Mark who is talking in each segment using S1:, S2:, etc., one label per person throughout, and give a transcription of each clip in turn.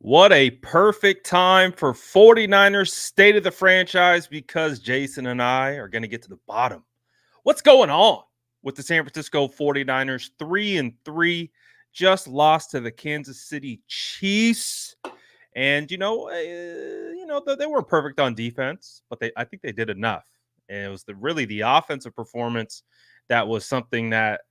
S1: What a perfect time for 49ers State of the Franchise because Jason and I are going to get to the bottom. What's going on with the San Francisco 49ers? 3-3, just lost to the Kansas City Chiefs. And they weren't perfect on defense, but I think they did enough. And it was really the offensive performance that was something that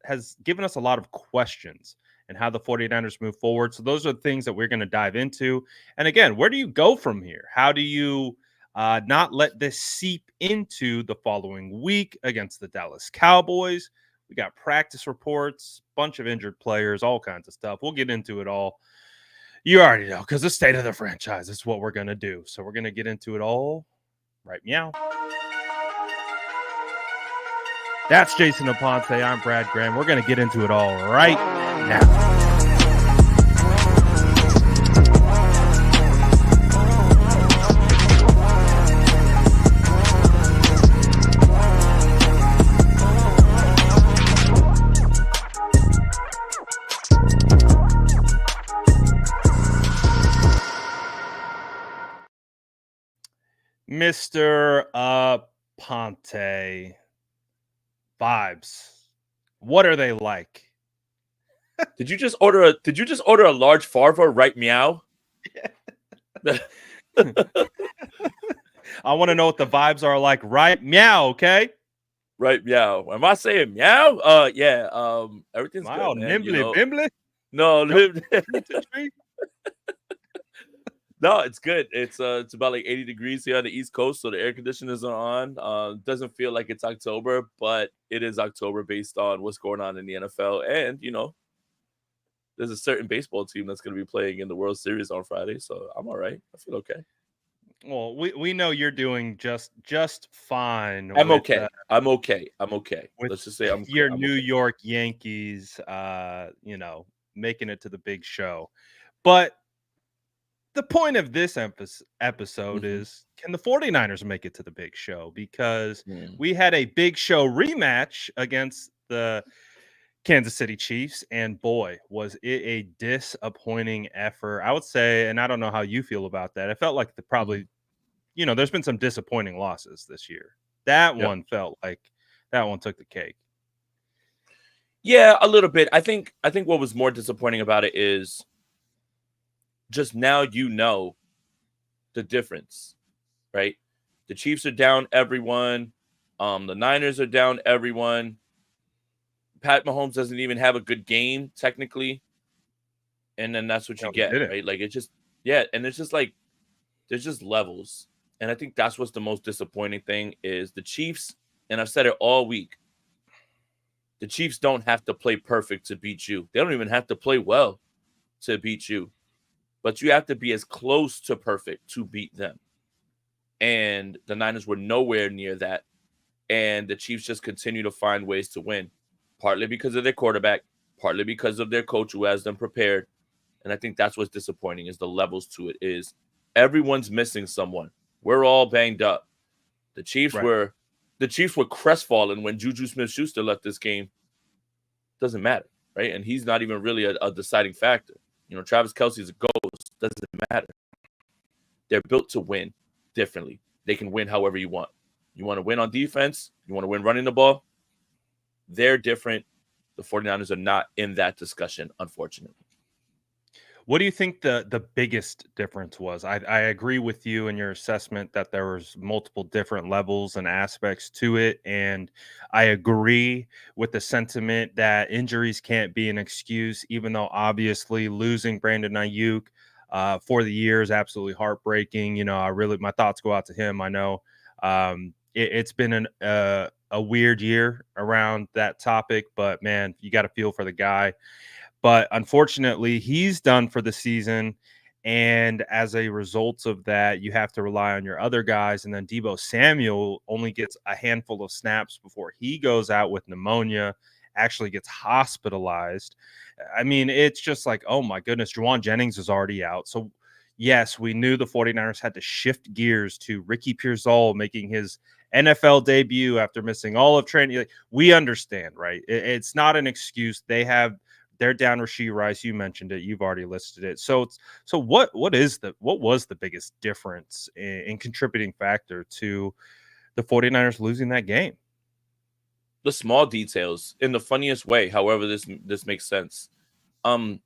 S1: has given us a lot of questions and how the 49ers move forward. So those are the things that we're going to dive into. And again, where do you go from here? How do you not let this seep into the following week against the Dallas Cowboys? We got practice reports, bunch of injured players, all kinds of stuff. We'll get into it all. You already know, because the state of the franchise is what we're going to do. So we're going to get into it all right meow. That's Jason Aponte. I'm Brad Graham. We're going to get into it all right now. Mr. Aponte. Vibes. What are they like?
S2: Did you just order a large Farva right meow?
S1: I want to know what the vibes are like right meow, okay?
S2: Right meow. Am I saying meow? Yeah. Everything's
S1: Wow,
S2: good, man.
S1: nimbly bimbly.
S2: No,
S1: Nope.
S2: no, it's good. It's about like 80 degrees here on the East Coast, so the air conditioners are on. Doesn't feel like it's October, but it is October based on what's going on in the NFL. And there's a certain baseball team that's going to be playing in the World Series on Friday, so I'm all right. I feel okay.
S1: Well, we know you're doing just fine.
S2: I'm okay. I'm okay. Let's just say I'm
S1: your
S2: I'm
S1: New
S2: okay.
S1: York Yankees, making it to the big show. But the point of this episode is, can the 49ers make it to the big show? Because we had a big show rematch against the Kansas City Chiefs, and boy, was it a disappointing effort. I would say, and I don't know how you feel about that. It felt like there's been some disappointing losses this year. That one felt like that one took the cake.
S2: Yeah, a little bit. I think what was more disappointing about it is just now the difference, right? The Chiefs are down everyone. The Niners are down everyone. Pat Mahomes doesn't even have a good game technically, and then that's what you get, right? Like and it's just like there's just levels, and I think that's what's the most disappointing thing is the Chiefs. And I've said it all week. The Chiefs don't have to play perfect to beat you. They don't even have to play well to beat you. But you have to be as close to perfect to beat them. And the Niners were nowhere near that. And the Chiefs just continue to find ways to win, partly because of their quarterback, partly because of their coach who has them prepared. And I think that's what's disappointing is the levels to it is everyone's missing someone. We're all banged up. The Chiefs were crestfallen when Juju Smith-Schuster left this game. Doesn't matter, right? And he's not even really a deciding factor. Travis Kelce's a ghost. Doesn't matter. They're built to win differently. They can win however you want. You want to win on defense? You want to win running the ball? They're different. The 49ers are not in that discussion, unfortunately.
S1: What do you think the biggest difference was? I agree with you in your assessment that there was multiple different levels and aspects to it. And I agree with the sentiment that injuries can't be an excuse, even though obviously losing Brandon Ayuk for the year is absolutely heartbreaking. My thoughts go out to him. I know it's been a weird year around that topic, but man, you got to feel for the guy. But unfortunately, he's done for the season. And as a result of that, you have to rely on your other guys. And then Deebo Samuel only gets a handful of snaps before he goes out with pneumonia, actually gets hospitalized. I mean, it's just like, oh my goodness, Juwan Jennings is already out. So yes, we knew the 49ers had to shift gears to Ricky Pearsall making his NFL debut after missing all of training. We understand, right? It's not an excuse. They have They're down Rashee Rice. You mentioned it. You've already listed it. So what was the biggest difference in contributing factor to the 49ers losing that game?
S2: The small details in the funniest way, however this makes sense. Um,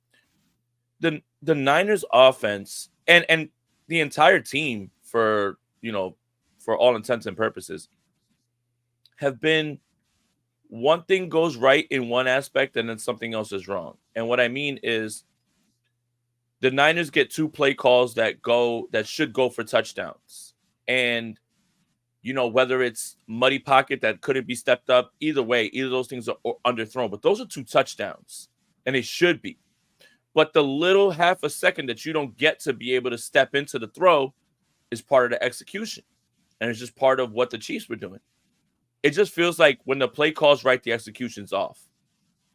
S2: the Niners offense and the entire team for for all intents and purposes have been one thing goes right in one aspect and then something else is wrong. And what I mean is the Niners get 2 play calls that should go for touchdowns. And whether it's muddy pocket that couldn't be stepped up, either way, either of those things are underthrown. But those are 2 touchdowns, and they should be. But the little half a second that you don't get to be able to step into the throw is part of the execution. And it's just part of what the Chiefs were doing. It just feels like when the play call's right, the execution's off,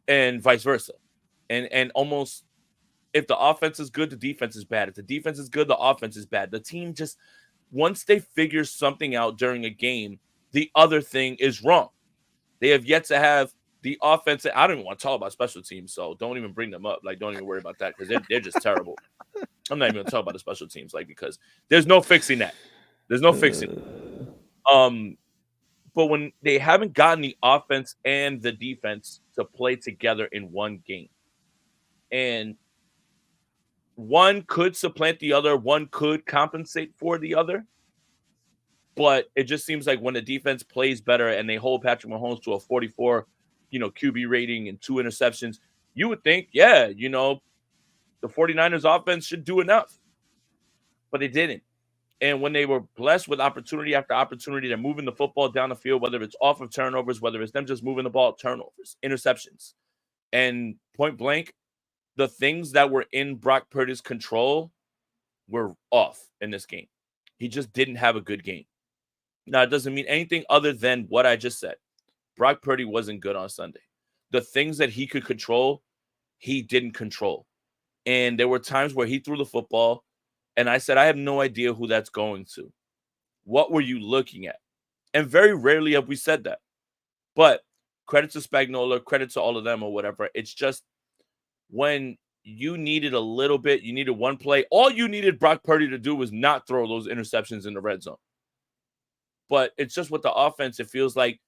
S2: and vice versa. And almost if the offense is good, the defense is bad. If the defense is good, the offense is bad. The team just, once they figure something out during a game, the other thing is wrong. They have yet to have the offense. I don't even want to talk about special teams, so don't even bring them up. Like, don't even worry about that because they're just terrible. I'm not even going to talk about the special teams, like, because there's no fixing that. There's no fixing it. But when they haven't gotten the offense and the defense to play together in one game, and one could supplant the other, one could compensate for the other, but it just seems like when the defense plays better and they hold Patrick Mahomes to a 44, QB rating and 2 interceptions, you would think, yeah, the 49ers offense should do enough. But they didn't. And when they were blessed with opportunity after opportunity, they're moving the football down the field, whether it's off of turnovers, whether it's them just moving the ball, turnovers, interceptions. And point blank, the things that were in Brock Purdy's control were off in this game. He just didn't have a good game. Now, it doesn't mean anything other than what I just said. Brock Purdy wasn't good on Sunday. The things that he could control, he didn't control. And there were times where he threw the football, and I said, I have no idea who that's going to. What were you looking at? And very rarely have we said that. But credit to Spagnuolo, credit to all of them or whatever. It's just when you needed a little bit, you needed one play. All you needed Brock Purdy to do was not throw those interceptions in the red zone. But it's just with the offense, it feels like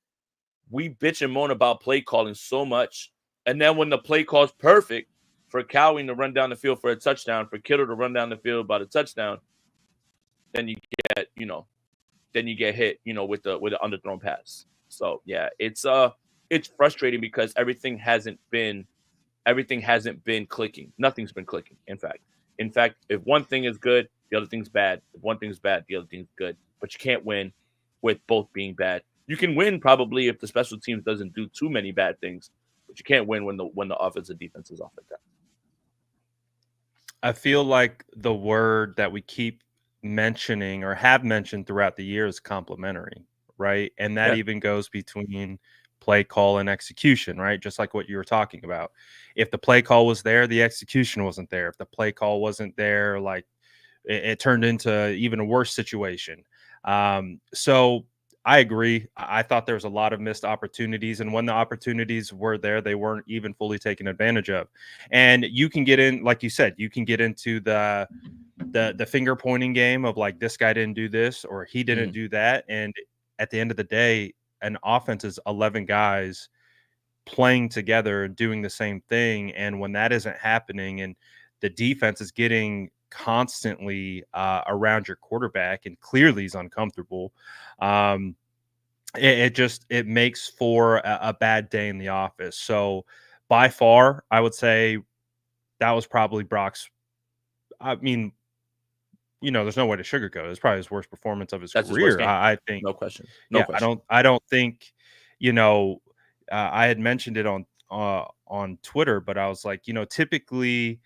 S2: we bitch and moan about play calling so much. And then when the play call's perfect for Cowing to run down the field for a touchdown, for Kittle to run down the field about a touchdown, then you get, hit, with the underthrown pass. So yeah, it's frustrating because everything hasn't been clicking. Nothing's been clicking. In fact, if one thing is good, the other thing's bad. If one thing's bad, the other thing's good. But you can't win with both being bad. You can win probably if the special teams doesn't do too many bad things, but you can't win when the offensive defense is off like that.
S1: I feel like the word that we keep mentioning or have mentioned throughout the year is complementary, right? And that even goes between play call and execution, right? Just like what you were talking about. If the play call was there, the execution wasn't there. If the play call wasn't there, like it turned into even a worse situation. So I agree. I thought there was a lot of missed opportunities, and when the opportunities were there, they weren't even fully taken advantage of. And you can get in, like you said, you can get into the finger pointing game of like this guy didn't do this or he didn't do that. And at the end of the day, an offense is 11 guys playing together and doing the same thing. And when that isn't happening and the defense is getting constantly around your quarterback and clearly he's uncomfortable, it makes for a bad day in the office. So by far, I would say that was probably Brock's. I mean, there's no way to sugarcoat it. It's probably his worst performance of his
S2: That's his worst
S1: career.
S2: game.
S1: I think,
S2: No question.
S1: I don't think, I had mentioned it on Twitter, but I was like, typically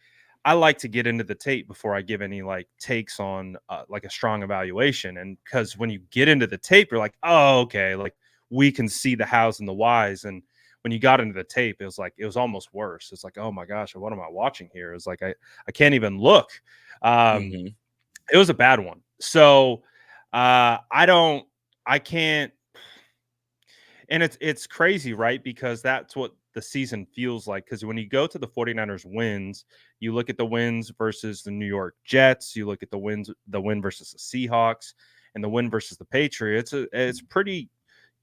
S1: I like to get into the tape before I give any like takes on like a strong evaluation. And because when you get into the tape, you're like, oh, okay, like we can see the hows and the whys. And when you got into the tape, it was almost worse. It's like, oh my gosh, what am I watching here? It's like I can't even look. It was a bad one. So I can't. And it's crazy, right? Because that's what the season feels like, because when you go to the 49ers wins, you look at the wins versus the New York Jets, you look at the win versus the Seahawks, and the win versus the Patriots. It's pretty,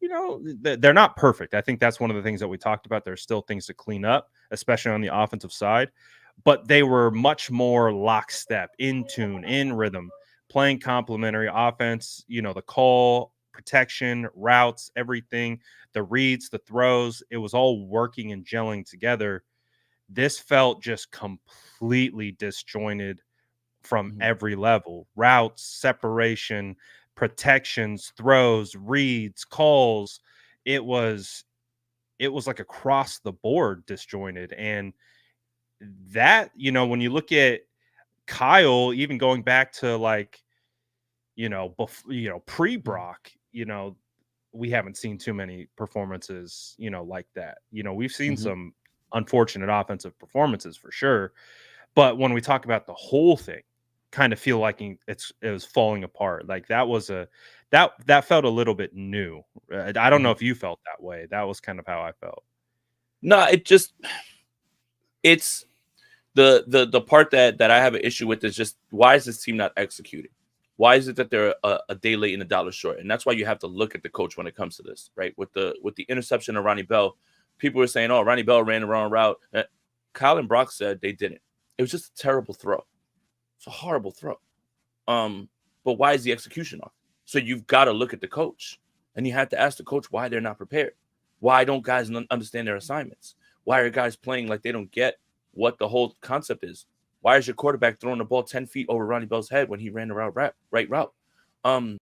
S1: they're not perfect. I think that's one of the things that we talked about. There's still things to clean up, especially on the offensive side, but they were much more lockstep, in tune, in rhythm, playing complementary offense, the call, protection, routes, everything, the reads, the throws, it was all working and gelling together. This felt just completely disjointed from
S2: Mhm.
S1: every level: routes, separation, protections, throws, reads, calls. It was like across the board disjointed. And that, when you look at Kyle, even going back to like, pre
S2: Mhm.
S1: Brock, we haven't seen too many performances, like that. We've seen
S2: Mhm.
S1: some unfortunate offensive performances for sure, but when we talk about the whole thing, kind of feel like it was falling apart. Like that was that felt a little bit new. I don't know
S2: Mhm.
S1: if you felt that way. That was kind of how I felt.
S2: No, it's the part that I have an issue with is just why is this team not executing? Why is it that they're a day late and a dollar short? And that's why you have to look at the coach when it comes to this, right? With the interception of Ronnie Bell, people were saying, "Oh, Ronnie Bell ran the wrong route." Kyle and Brock said they didn't. It was just a terrible throw. It's a horrible throw. Um, but why is the execution off? So you've got to look at the coach, and you have to ask the coach why they're not prepared. Why don't guys understand their assignments? Why are guys playing like they don't get what the whole concept is? Why is your quarterback throwing the ball 10 feet over Ronnie Bell's head when he ran the right route? Um,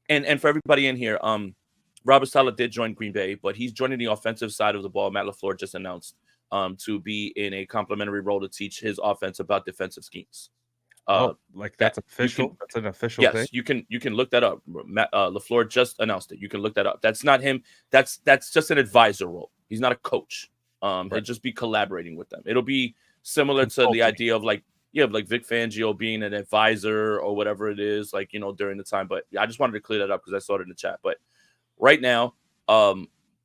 S2: and for everybody in here, Robert Saleh did join Green Bay, but he's joining the offensive side of the ball. Matt LaFleur just announced to be in a complementary role to teach his offense about defensive schemes. Uh,
S1: Oh, like
S2: that
S1: that's
S2: you can
S1: official? That's an official thing?
S2: Yes, you can look that up. Matt LaFleur just announced it. You can look that up. That's not him. That's just an advisor role. He's not a coach. He'll
S1: Right.
S2: just be collaborating with them. It'll be similar to the
S1: Consulting.
S2: idea of like like Vic Fangio being an advisor or whatever it is, like during the time. But I just wanted to clear that up because I saw it in the chat. But right now,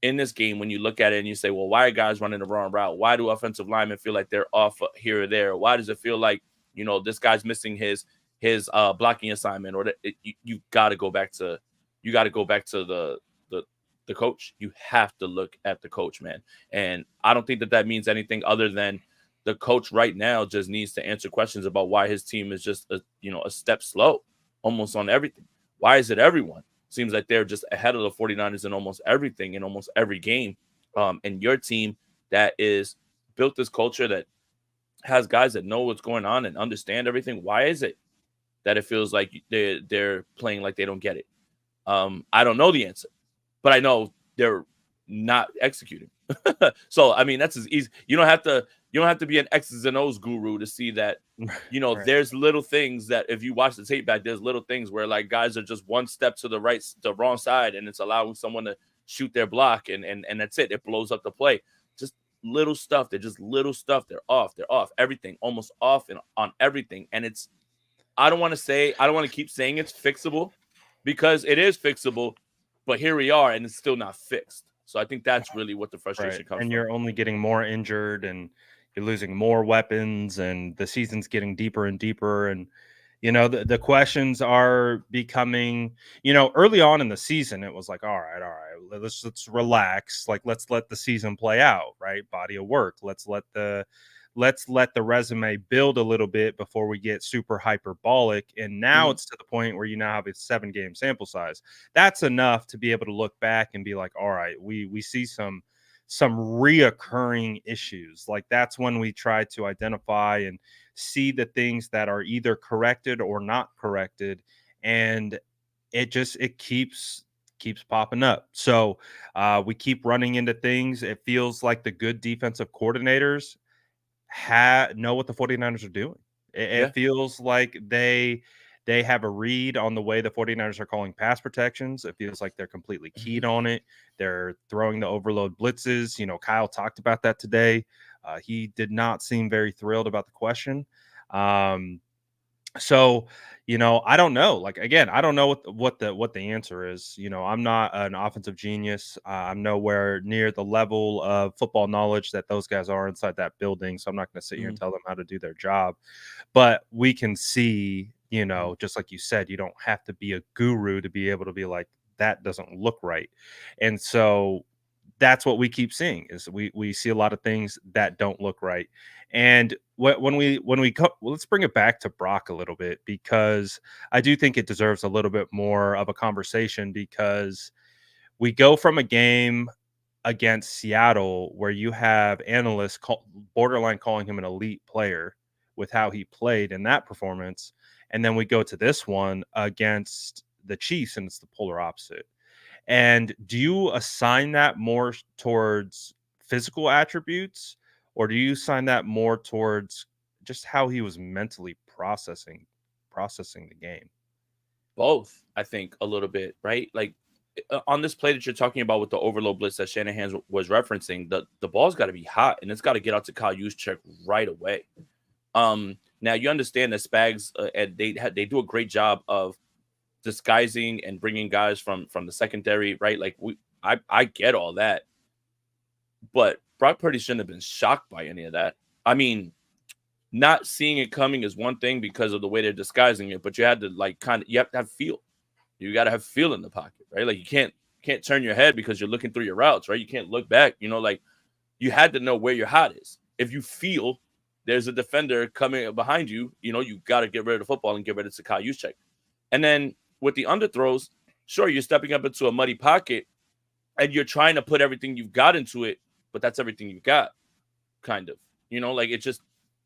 S2: in this game, when you look at it and you say, well, why are guys running the wrong route? Why do offensive linemen feel like they're off here or there? Why does it feel like this guy's missing his blocking assignment? Or you got to go back to the the coach. You have to look at the coach, man. And I don't think that means anything other than the coach right now just needs to answer questions about why his team is just a step slow almost on everything. Why is it everyone seems like they're just ahead of the 49ers in almost everything, in almost every game? And your team that is built this culture that has guys that know what's going on and understand everything. Why is it that it feels like they're playing like they don't get it? I don't know the answer, but I know they're not executing. So I mean, that's as easy. You don't have to be an X's and O's guru to see that.
S1: Right.
S2: There's little things that if you watch the tape back, there's little things where like guys are just one step to the wrong side, and it's allowing someone to shoot their block, and that's it. It blows up the play. Just little stuff. They're just little stuff. They're off. They're off. Everything almost off and on everything. And it's I don't want to keep saying it's fixable because it is fixable, but here we are and it's still not fixed. So I think that's really what the
S1: Right.
S2: frustration comes
S1: And
S2: from.
S1: you're only getting more injured, and you're losing more weapons, and the season's getting deeper and deeper. And, the questions are becoming, early on in the season, it was like, all right, let's relax. Like, let's let the season play out, right? Body of work. Let's let the resume build a little bit before we get super hyperbolic. And now
S2: Mhm.
S1: it's to the point where you now have a 7-game sample size. That's enough to be able to look back and be like, all right, we see some reoccurring issues. Like that's when we try to identify and see the things that are either corrected or not corrected. And it keeps popping up. So we keep running into things. It feels like the good defensive coordinators know what the 49ers are doing. It
S2: Yeah.
S1: feels like they have a read on the way the 49ers are calling pass protections. It feels like they're completely
S2: Mhm.
S1: keyed on it. They're throwing the overload blitzes. Kyle talked about that today. He did not seem very thrilled about the question. Um, So, I don't know. Like, again, I don't know what the answer is. I'm not an offensive genius. I'm nowhere near the level of football knowledge that those guys are inside that building. So I'm not going to sit here and
S2: Mhm,
S1: tell them how to do their job. But we can see,
S2: mhm.
S1: just like you said, you don't have to be a guru to be able to be like, that doesn't look right. And so that's what we keep seeing is we see a lot of things that don't look right. And let's bring it back to Brock a little bit, because I do think it deserves a little bit more of a conversation, because we go from a game against Seattle where you have analysts borderline calling him an elite player with how he played in that performance, and then we go to this one against the Chiefs and it's the polar opposite. And do you assign that more towards physical attributes, or do you assign that more towards just how he was mentally processing the game?
S2: Both, I think, a little bit, right? Like on this play that you're talking about with the overload blitz that Shanahan was referencing, the ball's got to be hot and it's got to get out to Kyle Juszczyk right away. Now you understand that Spags and they do a great job of disguising and bringing guys from the secondary, right? Like I get all that, but Brock Purdy shouldn't have been shocked by any of that. I mean, not seeing it coming is one thing because of the way they're disguising it, but you had to you have to have feel. You got to have feel in the pocket, right? Like you can't turn your head because you're looking through your routes, right? You can't look back, like you had to know where your hot is. If you feel there's a defender coming behind you, you got to get rid of the football and get rid of Sakai Juszczyk. And then with the underthrows, sure, you're stepping up into a muddy pocket and you're trying to put everything you've got into it, but that's everything you've got, kind of. Like it just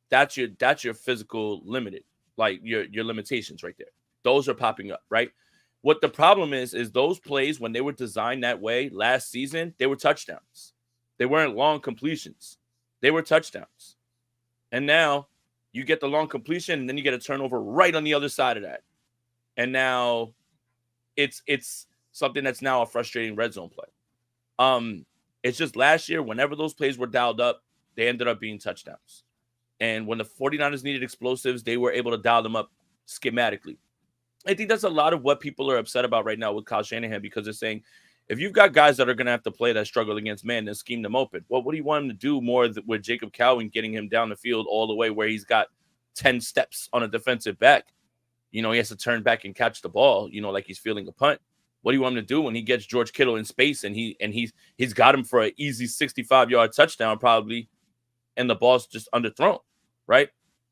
S2: that's your physical limited, like your limitations right there. Those are popping up, right? What the problem is those plays when they were designed that way last season, they were touchdowns. They weren't long completions. They were touchdowns. And now you get the long completion and then you get a turnover right on the other side of that. And now it's something that's now a frustrating red zone play. Um, it's just last year, whenever those plays were dialed up, they ended up being touchdowns. And when the 49ers needed explosives, they were able to dial them up schematically. I think that's a lot of what people are upset about right now with Kyle Shanahan, because they're saying, if you've got guys that are going to have to play that struggle against man, then scheme them open. Well, what do you want him to do more with Jacob Cowan getting him down the field all the way where he's got 10 steps on a defensive back? He has to turn back and catch the ball, like he's feeling a punt. What do you want him to do when he gets George Kittle in space and he's got him for an easy 65-yard touchdown probably, and the ball's just underthrown, right?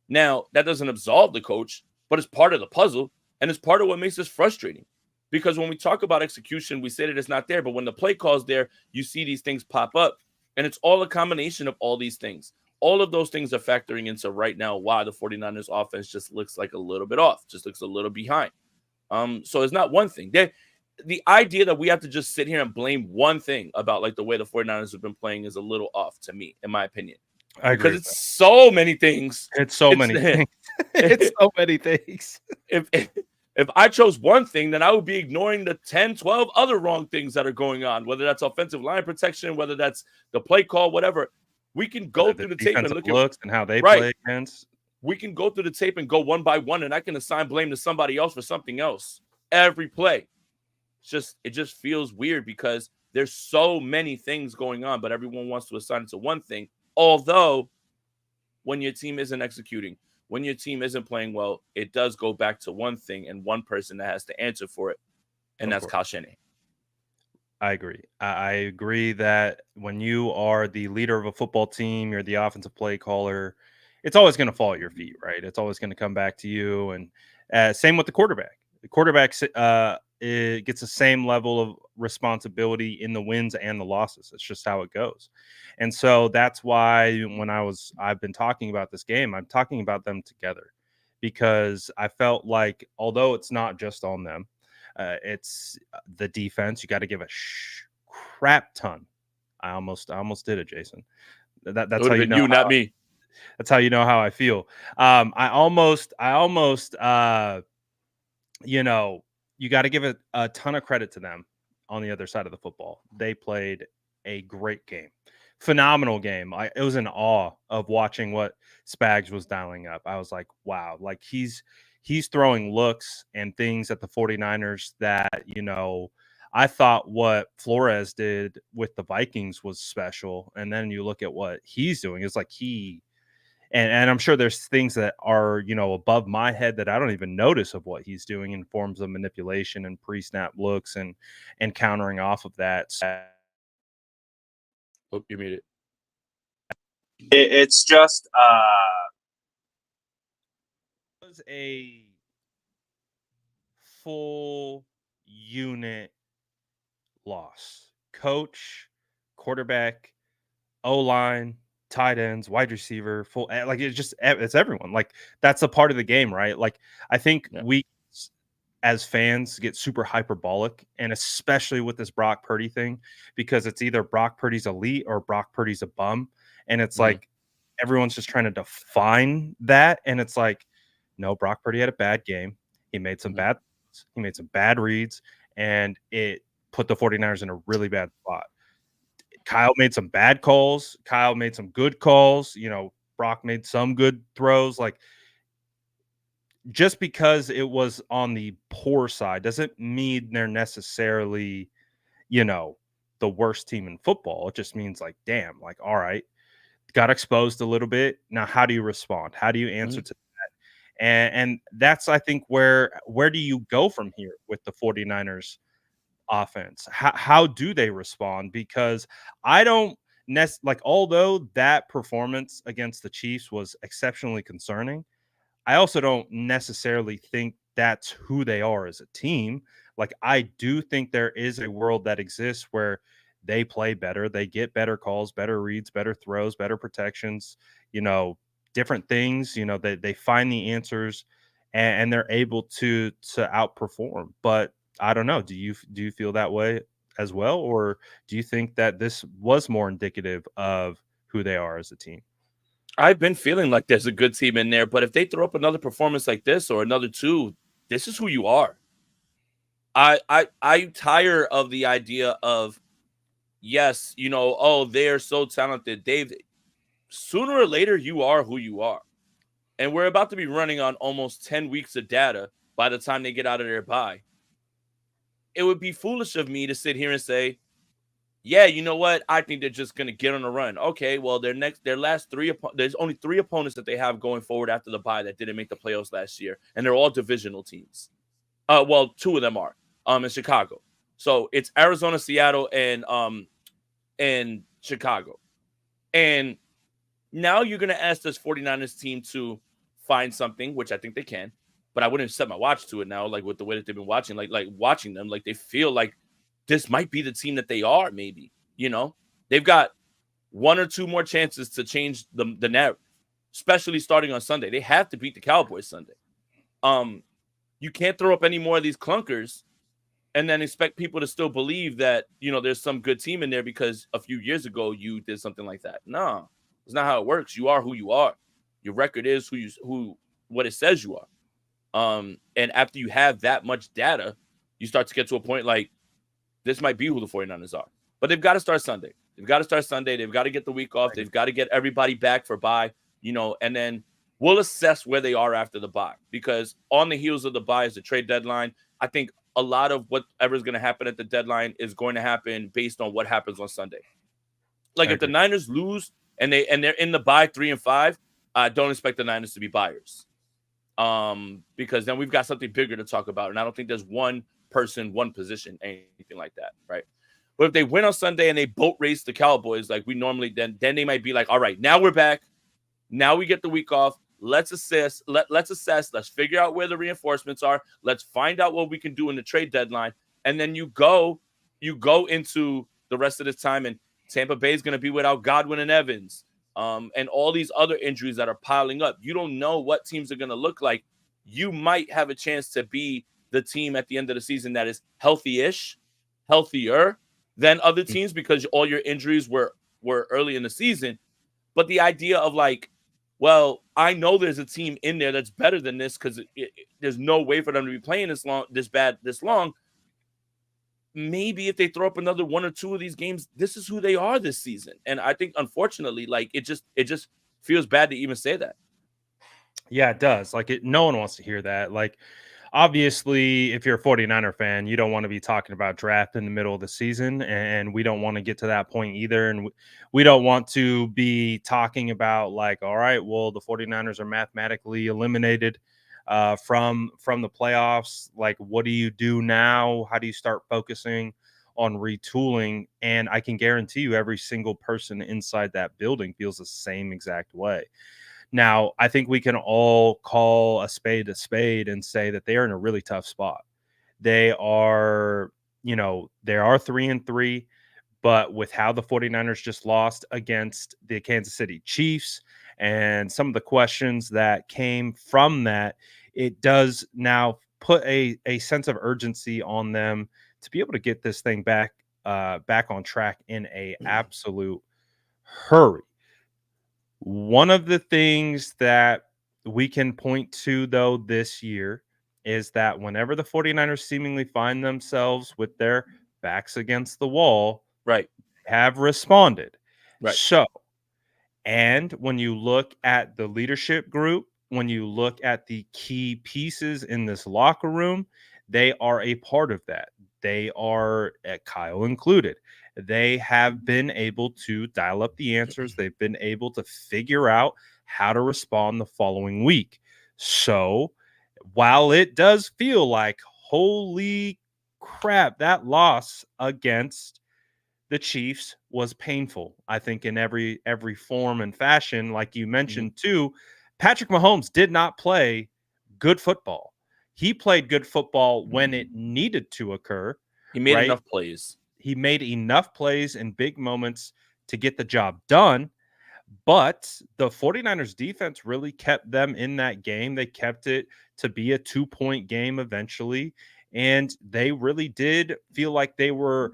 S2: Now, that doesn't absolve the coach, but it's part of the puzzle, and it's part of what makes this frustrating. Because when we talk about execution, we say that it's not there, but when the play call's there, you see these things pop up, and it's all a combination of all these things. All of those things are factoring into right now why the 49ers offense just looks like a little bit off, just looks a little behind. So it's not one thing. The idea that we have to just sit here and blame one thing about like the way the 49ers have been playing is a little off to me, in my opinion,
S1: I agree
S2: because
S1: with
S2: it's
S1: that.
S2: so many things.
S1: It's so
S2: It's
S1: many things. It's so many things.
S2: if I chose one thing, then I would be ignoring the 10, 12 other wrong things that are going on, whether that's offensive line protection, whether that's the play call, whatever. We can go
S1: Whether the
S2: through the tape and
S1: defensive
S2: look at
S1: looks and how they
S2: right.
S1: play against.
S2: We can go through the tape and go one by one, and I can assign blame to somebody else for something else. Every play. It just feels weird because there's so many things going on, but everyone wants to assign it to one thing. Although when your team isn't executing, when your team isn't playing well, it does go back to one thing and one person that has to answer for it, and
S1: Of
S2: that's
S1: course.
S2: Kyle Shanahan.
S1: I agree. I agree that when you are the leader of a football team, you're the offensive play caller, it's always going to fall at your feet, right? It's always going to come back to you. And same with the quarterback. The quarterback it gets the same level of responsibility in the wins and the losses. It's just how it goes. And so that's why when I've been talking about this game, I'm talking about them together, because I felt like although it's not just on them, it's the defense. You got to give a crap ton. I almost did it, Jason.
S2: It
S1: That's
S2: would
S1: how
S2: have
S1: you
S2: been
S1: know
S2: you, not me.
S1: that's how you know how I feel. I almost you know, you got to give a ton of credit to them on the other side of the football. They played a great game, phenomenal game. It was in awe of watching what Spags was dialing up. I was like, wow, like he's throwing looks and things at the 49ers that, I thought what Flores did with the Vikings was special. And then you look at what he's doing. It's like and I'm sure there's things that are, above my head that I don't even notice of what he's doing in forms of manipulation and pre-snap looks and countering off of that. So
S2: Oh, you made it.
S3: It's just
S1: it was a full unit loss. Coach, quarterback, O-line, tight ends, wide receiver, full like it's everyone. Like that's a part of the game, right? Like I think we as fans get super hyperbolic, and especially with this Brock Purdy thing, because it's either Brock Purdy's elite or Brock Purdy's a bum. And it's like everyone's just trying to define that. And it's like, no, Brock Purdy had a bad game. He made some bad reads, and it put the 49ers in a really bad spot. Kyle made some bad calls. Kyle made some good calls. Brock made some good throws. Like, just because it was on the poor side doesn't mean they're necessarily, the worst team in football. It just means like, damn, like, all right, got exposed a little bit. Now, how do you respond? How do you answer to that? And that's, I think, where do you go from here with the 49ers offense? How do they respond? Because I don't although that performance against the Chiefs was exceptionally concerning, I also don't necessarily think that's who they are as a team. Like, I do think there is a world that exists where they play better, they get better calls, better reads, better throws, better protections, different things, they find the answers, and they're able to outperform. But I don't know. Do you feel that way as well? Or do you think that this was more indicative of who they are as a team?
S2: I've been feeling like there's a good team in there, but if they throw up another performance like this or another two, this is who you are. I'm tired of the idea of, yes, oh, they're so talented. Sooner or later, you are who you are. And we're about to be running on almost 10 weeks of data by the time they get out of their bye. It would be foolish of me to sit here and say, yeah, you know what? I think they're just going to get on a run. Okay, well, their last three, there's only 3 opponents that they have going forward after the bye that didn't make the playoffs last year, and they're all divisional teams. Well, 2 of them are in Chicago. So it's Arizona, Seattle, and Chicago. And now you're going to ask this 49ers team to find something, which I think they can, but I wouldn't set my watch to it now, like with the way that they've been watching, like watching them, like they feel like this might be the team that they are. Maybe, they've got 1 or 2 more chances to change the narrative, especially starting on Sunday. They have to beat the Cowboys Sunday. You can't throw up any more of these clunkers and then expect people to still believe that, there's some good team in there because a few years ago you did something like that. No, it's not how it works. You are who you are. Your record is what it says you are. And after you have that much data, you start to get to a point like, this might be who the 49ers are. But they've got to start Sunday. They've got to get the week off. They've got to get everybody back for bye, and then we'll assess where they are after the bye. Because on the heels of the bye is the trade deadline. I think a lot of whatever is going to happen at the deadline is going to happen based on what happens on Sunday. Like if the Niners lose and they're in the bye 3-5, don't expect the Niners to be buyers. Because then we've got something bigger to talk about. And I don't think there's one person, one position, anything like that, right? But if they win on Sunday and they boat race the Cowboys like we normally, then they might be like, all right, now we're back. Now we get the week off. Let's assess. Let's figure out where the reinforcements are. Let's find out what we can do in the trade deadline. And then you go into the rest of this time, and Tampa Bay is going to be without Godwin and Evans, and all these other injuries that are piling up. You don't know what teams are going to look like. You might have a chance to be the team at the end of the season that is healthier than other teams because all your injuries were early in the season. But the idea of like, well, I know there's a team in there that's better than this because there's no way for them to be playing this long. Maybe if they throw up another 1 or 2 of these games, this is who they are this season. And I think, unfortunately, like it just feels bad to even say that.
S1: Yeah, it does. Like no one wants to hear that. Like obviously, if you're a 49er fan, you don't want to be talking about draft in the middle of the season, and we don't want to get to that point either. And we don't want to be talking about like, all right, well, the 49ers are mathematically eliminated from the playoffs. Like, what do you do now? How do you start focusing on retooling? And I can guarantee you, every single person inside that building feels the same exact way. Now, I think we can all call a spade and say that they are in a really tough spot. They are, they are 3-3, but with how the 49ers just lost against the Kansas City Chiefs and some of the questions that came from that, it does now put a sense of urgency on them to be able to get this thing back on track in a absolute hurry. One of the things that we can point to, though, this year is that whenever the 49ers seemingly find themselves with their backs against the wall,
S2: Right.
S1: have responded.
S2: Right.
S1: So, and when you look at the leadership group, when you look at the key pieces in this locker room, they are a part of that. They are, Kyle included. They have been able to dial up the answers. They've been able to figure out how to respond the following week. So, while it does feel like, holy crap, that loss against the Chiefs was painful, I think, in every form and fashion. Like you
S2: Mhm.
S1: mentioned too, Patrick Mahomes did not play good football. He played good football when it needed to occur,
S2: He made
S1: right?
S2: enough plays.
S1: He made enough plays in big moments to get the job done. But the 49ers defense really kept them in that game. They kept it to be a 2-point game eventually. And they really did feel like they were,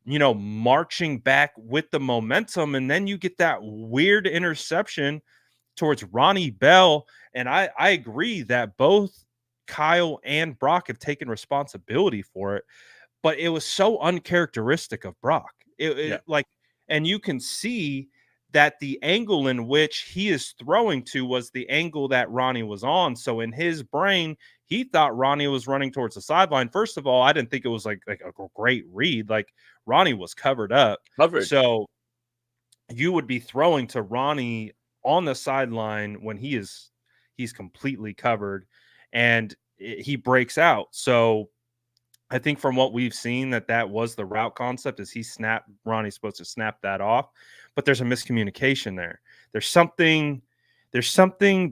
S1: marching back with the momentum. And then you get that weird interception towards Ronnie Bell. And I agree that both Kyle and Brock have taken responsibility for it, but it was so uncharacteristic of Brock.
S2: Yeah.
S1: And you can see that the angle in which he is throwing to was the angle that Ronnie was on. So in his brain, he thought Ronnie was running towards the sideline. First of all, I didn't think it was like a great read. Like Ronnie was covered up.
S2: Covered.
S1: So you would be throwing to Ronnie on the sideline when he's completely covered and he breaks out. So I think from what we've seen that was the route concept is Ronnie's supposed to snap that off, but there's a miscommunication there. There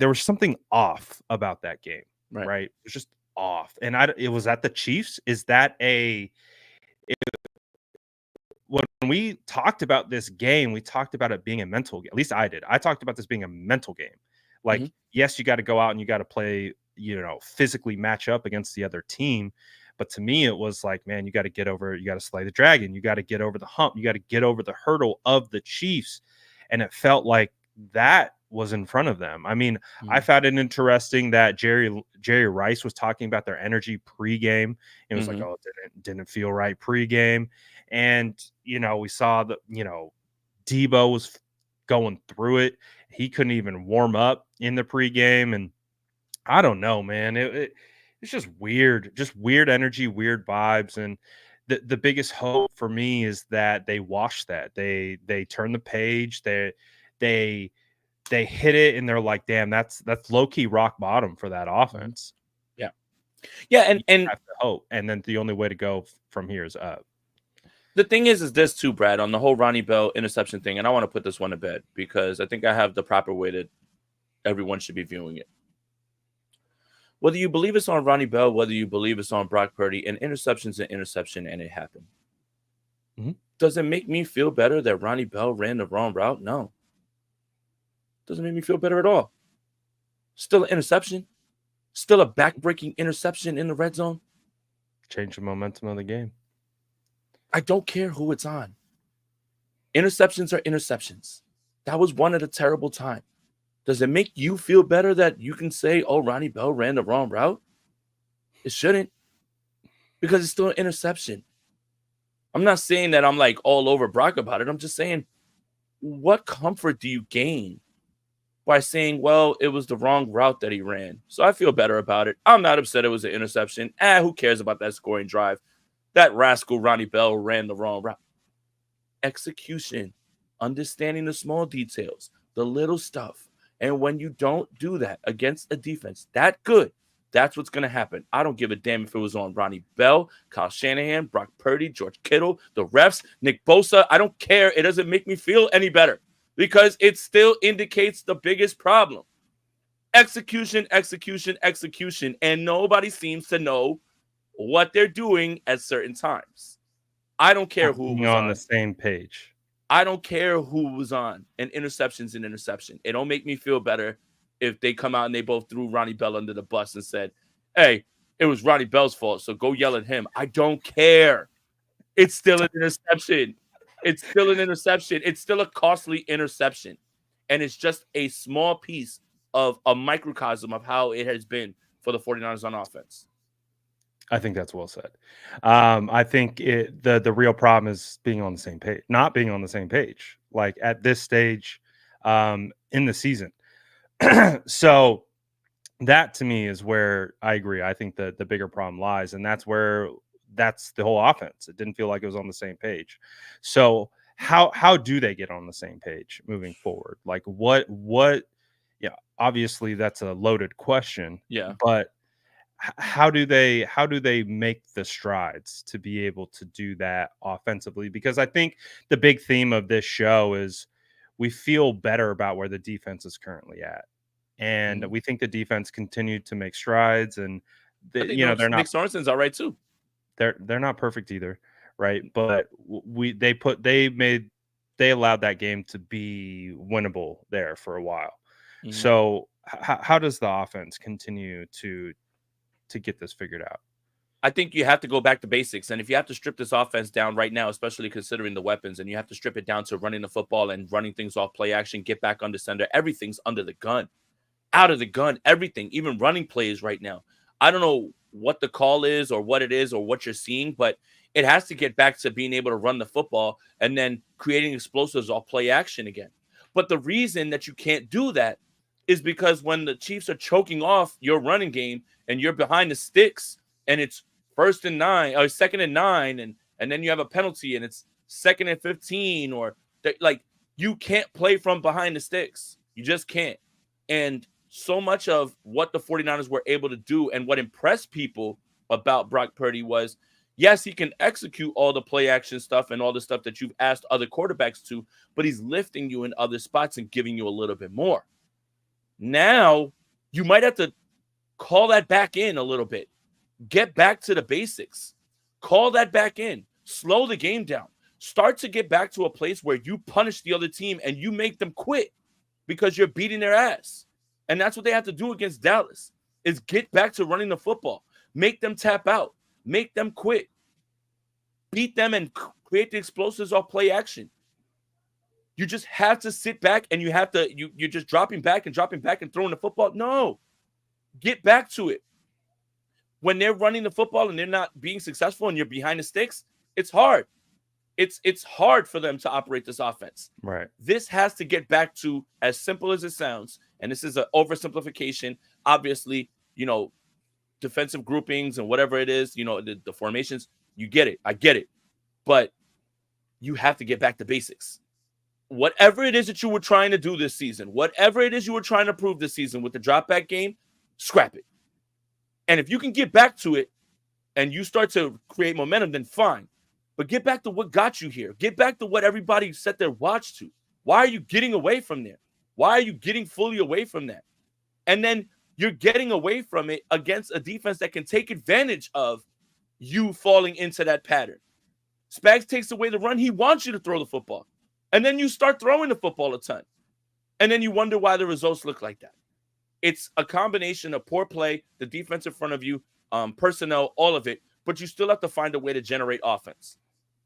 S1: was something off about that game,
S2: Right.
S1: right? It was just off. And it was at the Chiefs. When we talked about this game, we talked about it being a mental game. At least I did. I talked about this being a mental game.
S2: Mhm.
S1: Like, yes, you got to go out and you got to play, physically match up against the other team. But to me, it was like, man, you got to slay the dragon. You got to get over the hump. You got to get over the hurdle of the Chiefs. And it felt like that was in front of them. I mean, I
S2: Mhm.
S1: found it interesting that Jerry Rice was talking about their energy pregame. It was like,
S2: Mhm.
S1: oh, it didn't feel right pregame. And, we saw that, Debo was going through it. He couldn't even warm up in the pregame. And I don't know, man. It's just weird energy, weird vibes. And the biggest hope for me is that they wash that. They turn the page. They they hit it and they're like, damn, that's low key rock bottom for that
S2: Mhm.
S1: offense.
S2: Yeah. Yeah,
S1: You
S2: and
S1: have to hope. And then the only way to go from here is up.
S2: the thing is this too, Brad, on the whole Ronnie Bell interception thing, and I want to put this one to bed because I think I have the proper way that everyone should be viewing it. Whether you believe it's on Ronnie Bell, whether you believe it's on Brock Purdy, an interception's an interception and it happened.
S1: Mhm.
S2: Does it make me feel better that Ronnie Bell ran the wrong route? No. Doesn't make me feel better at all. Still an interception. Still a back-breaking interception in the red zone.
S1: Change the momentum of the game.
S2: I don't care who it's on. Interceptions are interceptions. That was one at a terrible time. Does it make you feel better that you can say, oh, Ronnie Bell ran the wrong route? It shouldn't, because it's still an interception. I'm not saying that I'm like all over Brock about it. I'm just saying, what comfort do you gain by saying, well, it was the wrong route that he ran. So I feel better about it. I'm not upset it was an interception. Who cares about that scoring drive? That rascal Ronnie Bell ran the wrong route. Execution, understanding the small details, the little stuff. And when you don't do that against a defense that good, that's what's going to happen. I don't give a damn if it was on Ronnie Bell, Kyle Shanahan, Brock Purdy, George Kittle, the refs, Nick Bosa. I don't care. It doesn't make me feel any better because it still indicates the biggest problem. Execution, execution, execution. And nobody seems to know what they're doing at certain times. I don't care who
S1: Being
S2: was
S1: on the
S2: on.
S1: same page.
S2: I don't care who was on. An interception's an interception. It don't make me feel better if they come out and they both threw Ronnie Bell under the bus and said, hey, it was Ronnie Bell's fault, so go yell at him. I don't care. It's still an interception. It's still an interception. It's still a costly interception. And it's just a small piece of a microcosm of how it has been for the 49ers on offense.
S1: I think that's well said. I think the real problem is being on the same page, not being on the same page, like at this stage in the season. So that to me is where I agree. I think that the bigger problem lies, and that's the whole offense. It didn't feel like it was on the same page. So how do they get on the same page moving forward? Like what? Yeah, obviously that's a loaded question.
S2: Yeah,
S1: but how do they make the strides to be able to do that offensively? Because I think the big theme of this show is we feel better about where the defense is currently at, and we think the defense continued to make strides, and
S2: I think Nick Sorensen's all right too.
S1: They're not perfect either, right? But they allowed that game to be winnable there for a while. So how does the offense continue to get this figured out?
S2: I think you have to go back to basics. And if you have to strip this offense down right now, especially considering the weapons, and you have to strip it down to running the football and running things off play action, get back under center, everything's under the gun, out of the gun, everything, even running plays right now. I don't know what the call is or what it is or what you're seeing, but it has to get back to being able to run the football and then creating explosives off play action again. But the reason that you can't do that is because when the Chiefs are choking off your running game and you're behind the sticks and it's 1st and 9 or 2nd and 9 and then you have a penalty and it's 2nd and 15 or like you can't play from behind the sticks. You just can't. And so much of what the 49ers were able to do and what impressed people about Brock Purdy was, yes, he can execute all the play action stuff and all the stuff that you've asked other quarterbacks to, but he's lifting you in other spots and giving you a little bit more. Now, you might have to call that back in a little bit. Get back to the basics. Call that back in. Slow the game down. Start to get back to a place where you punish the other team and you make them quit because you're beating their ass. And that's what they have to do against Dallas, is get back to running the football. Make them tap out. Make them quit. Beat them and create the explosives off play action. You just have to sit back and you're just dropping back and throwing the football. No, get back to it. When they're running the football and they're not being successful and you're behind the sticks, it's hard. It's hard for them to operate this offense.
S1: Right.
S2: This has to get back to, as simple as it sounds, and this is an oversimplification. Obviously, defensive groupings and whatever it is, the formations, you get it. I get it. But you have to get back to basics. Whatever it is that you were trying to do this season, whatever it is you were trying to prove this season with the drop back game, scrap it. And if you can get back to it and you start to create momentum, then fine. But get back to what got you here. Get back to what everybody set their watch to. Why are you getting away from there? Why are you getting fully away from that? And then you're getting away from it against a defense that can take advantage of you falling into that pattern. Spags takes away the run. He wants you to throw the football. And then you start throwing the football a ton. And then you wonder why the results look like that. It's a combination of poor play, the defense in front of you, personnel, all of it. But you still have to find a way to generate offense.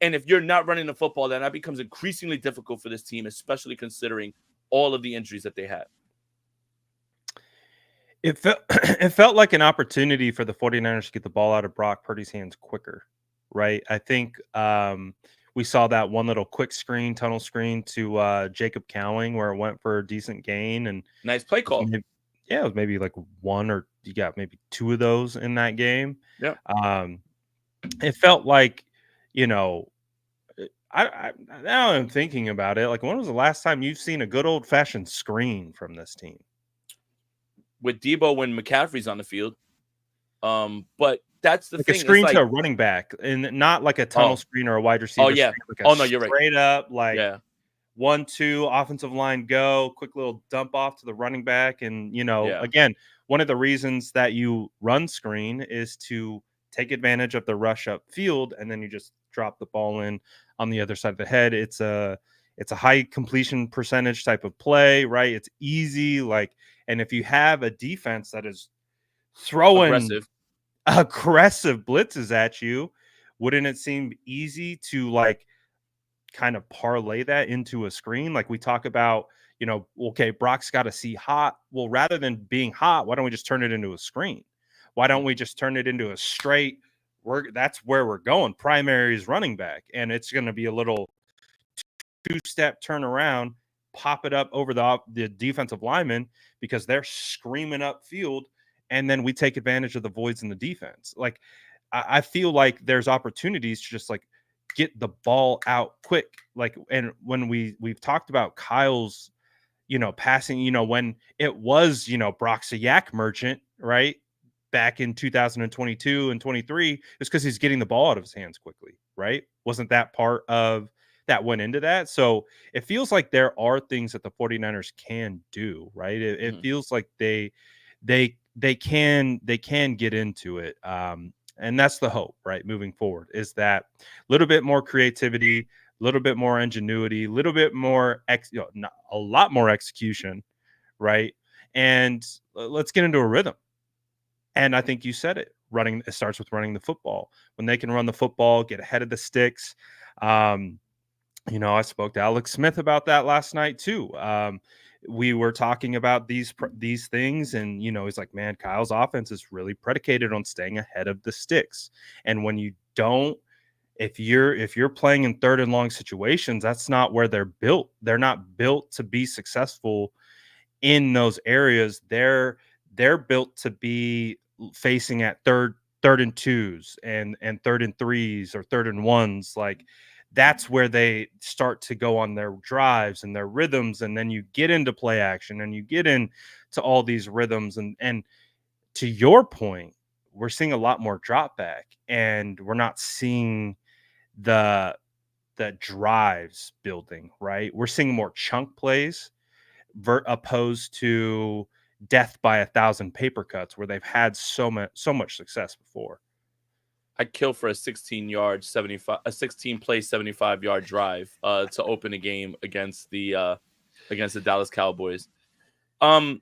S2: And if you're not running the football, then that becomes increasingly difficult for this team, especially considering all of the injuries that they have.
S1: It felt like an opportunity for the 49ers to get the ball out of Brock Purdy's hands quicker, right? I think We saw that one little quick screen, tunnel screen to Jacob Cowing where it went for a decent gain, and
S2: Nice play
S1: it was
S2: call.
S1: it was maybe like one, or you got maybe two of those in that game.
S2: Yeah.
S1: Um, it felt like, you know, now I'm thinking about it. Like, when was the last time you've seen a good old fashioned screen from this team?
S2: With Debo when McCaffrey's on the field. But that's the
S1: Like a
S2: thing. It's
S1: screen to
S2: like,
S1: a running back, and not like a tunnel
S2: oh,
S1: screen or a wide
S2: oh
S1: receiver
S2: yeah.
S1: screen, like a
S2: Oh no, you're right.
S1: straight up, like
S2: Yeah,
S1: 1-2 offensive line go, quick little dump off to the running back. And,
S2: yeah.
S1: again, one of the reasons that you run screen is to take advantage of the rush up field, and then you just drop the ball in on the other side of the head. It's a high completion percentage type of play, right? It's easy, like, and if you have a defense that is throwing
S2: Aggressive.
S1: aggressive blitzes at you, wouldn't it seem easy to, like, kind of parlay that into a screen? Like, we talk about, okay, Brock's got to see hot. Well, rather than being hot, why don't we just turn it into a screen? Why don't we just turn it into a straight? That's where we're going. Primary is running back, and it's going to be a little two-step turnaround, pop it up over the defensive lineman because they're screaming upfield, and then we take advantage of the voids in the defense. Like, I feel like there's opportunities to just, like, get the ball out quick. Like, and when we've talked about Kyle's, passing, when it was, Brock's a yak merchant, right? Back in 2022 and 23, it's because he's getting the ball out of his hands quickly, right? Wasn't that part of that went into that? So it feels like there are things that the 49ers can do, right? It
S2: Mhm.
S1: feels like they can get into it. And that's the hope, right? Moving forward, is that little bit more creativity, a little bit more ingenuity, a little bit more not a lot more execution, right? And let's get into a rhythm. And I think you said it. It starts with running the football. When they can run the football, get ahead of the sticks. Um, I spoke to Alex Smith about that last night too. We were talking about these things, and he's like, man, Kyle's offense is really predicated on staying ahead of the sticks. And when you don't, if you're playing in third and long situations, that's not where they're built. They're not built to be successful in those areas. They're built to be facing at third and twos and third and threes or third and ones. Like, that's where they start to go on their drives and their rhythms, and then you get into play action and you get into all these rhythms. And to your point, we're seeing a lot more drop back, and we're not seeing the drives building, right? We're seeing more chunk plays opposed to death by a thousand paper cuts, where they've had so much success before.
S2: I'd kill for a 16 play 75-yard drive to open a game against the Dallas Cowboys. Um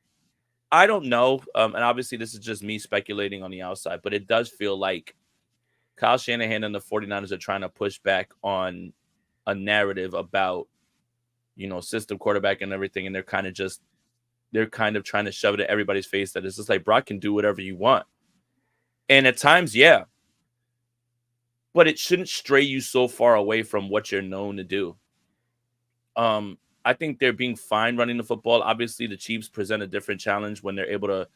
S2: I don't know. And obviously this is just me speculating on the outside, but it does feel like Kyle Shanahan and the 49ers are trying to push back on a narrative about, system quarterback and everything, and they're kind of trying to shove it at everybody's face that it's just like, Brock can do whatever you want. And at times, yeah, but it shouldn't stray you so far away from what you're known to do. I think they're being fine running the football. Obviously, the Chiefs present a different challenge when they're able to,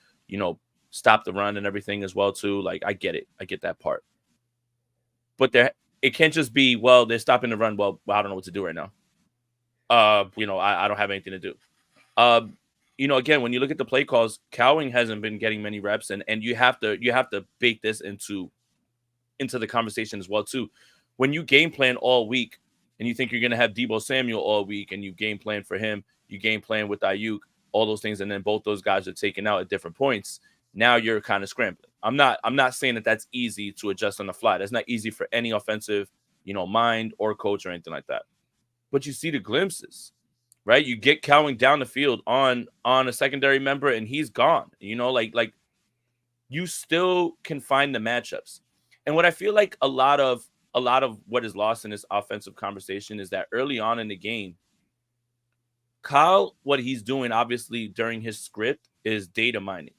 S2: stop the run and everything as well too. Like, I get it. I get that part. But it can't just be, well, they're stopping the run. Well, I don't know what to do right now. I don't have anything to do. Again, when you look at the play calls, Cowing hasn't been getting many reps, and you have to bake this into the conversation as well too. When you game plan all week and you think you're going to have Debo Samuel all week, and you game plan for him, you game plan with Ayuk, all those things, and then both those guys are taken out at different points. Now you're kind of scrambling. I'm not saying that that's easy to adjust on the fly. That's not easy for any offensive, mind or coach or anything like that. But you see the glimpses, right? You get Cowing down the field on a secondary member, and he's gone. Like you still can find the matchups. And what I feel like a lot of what is lost in this offensive conversation is that early on in the game, Kyle, what he's doing obviously during his script is data mining,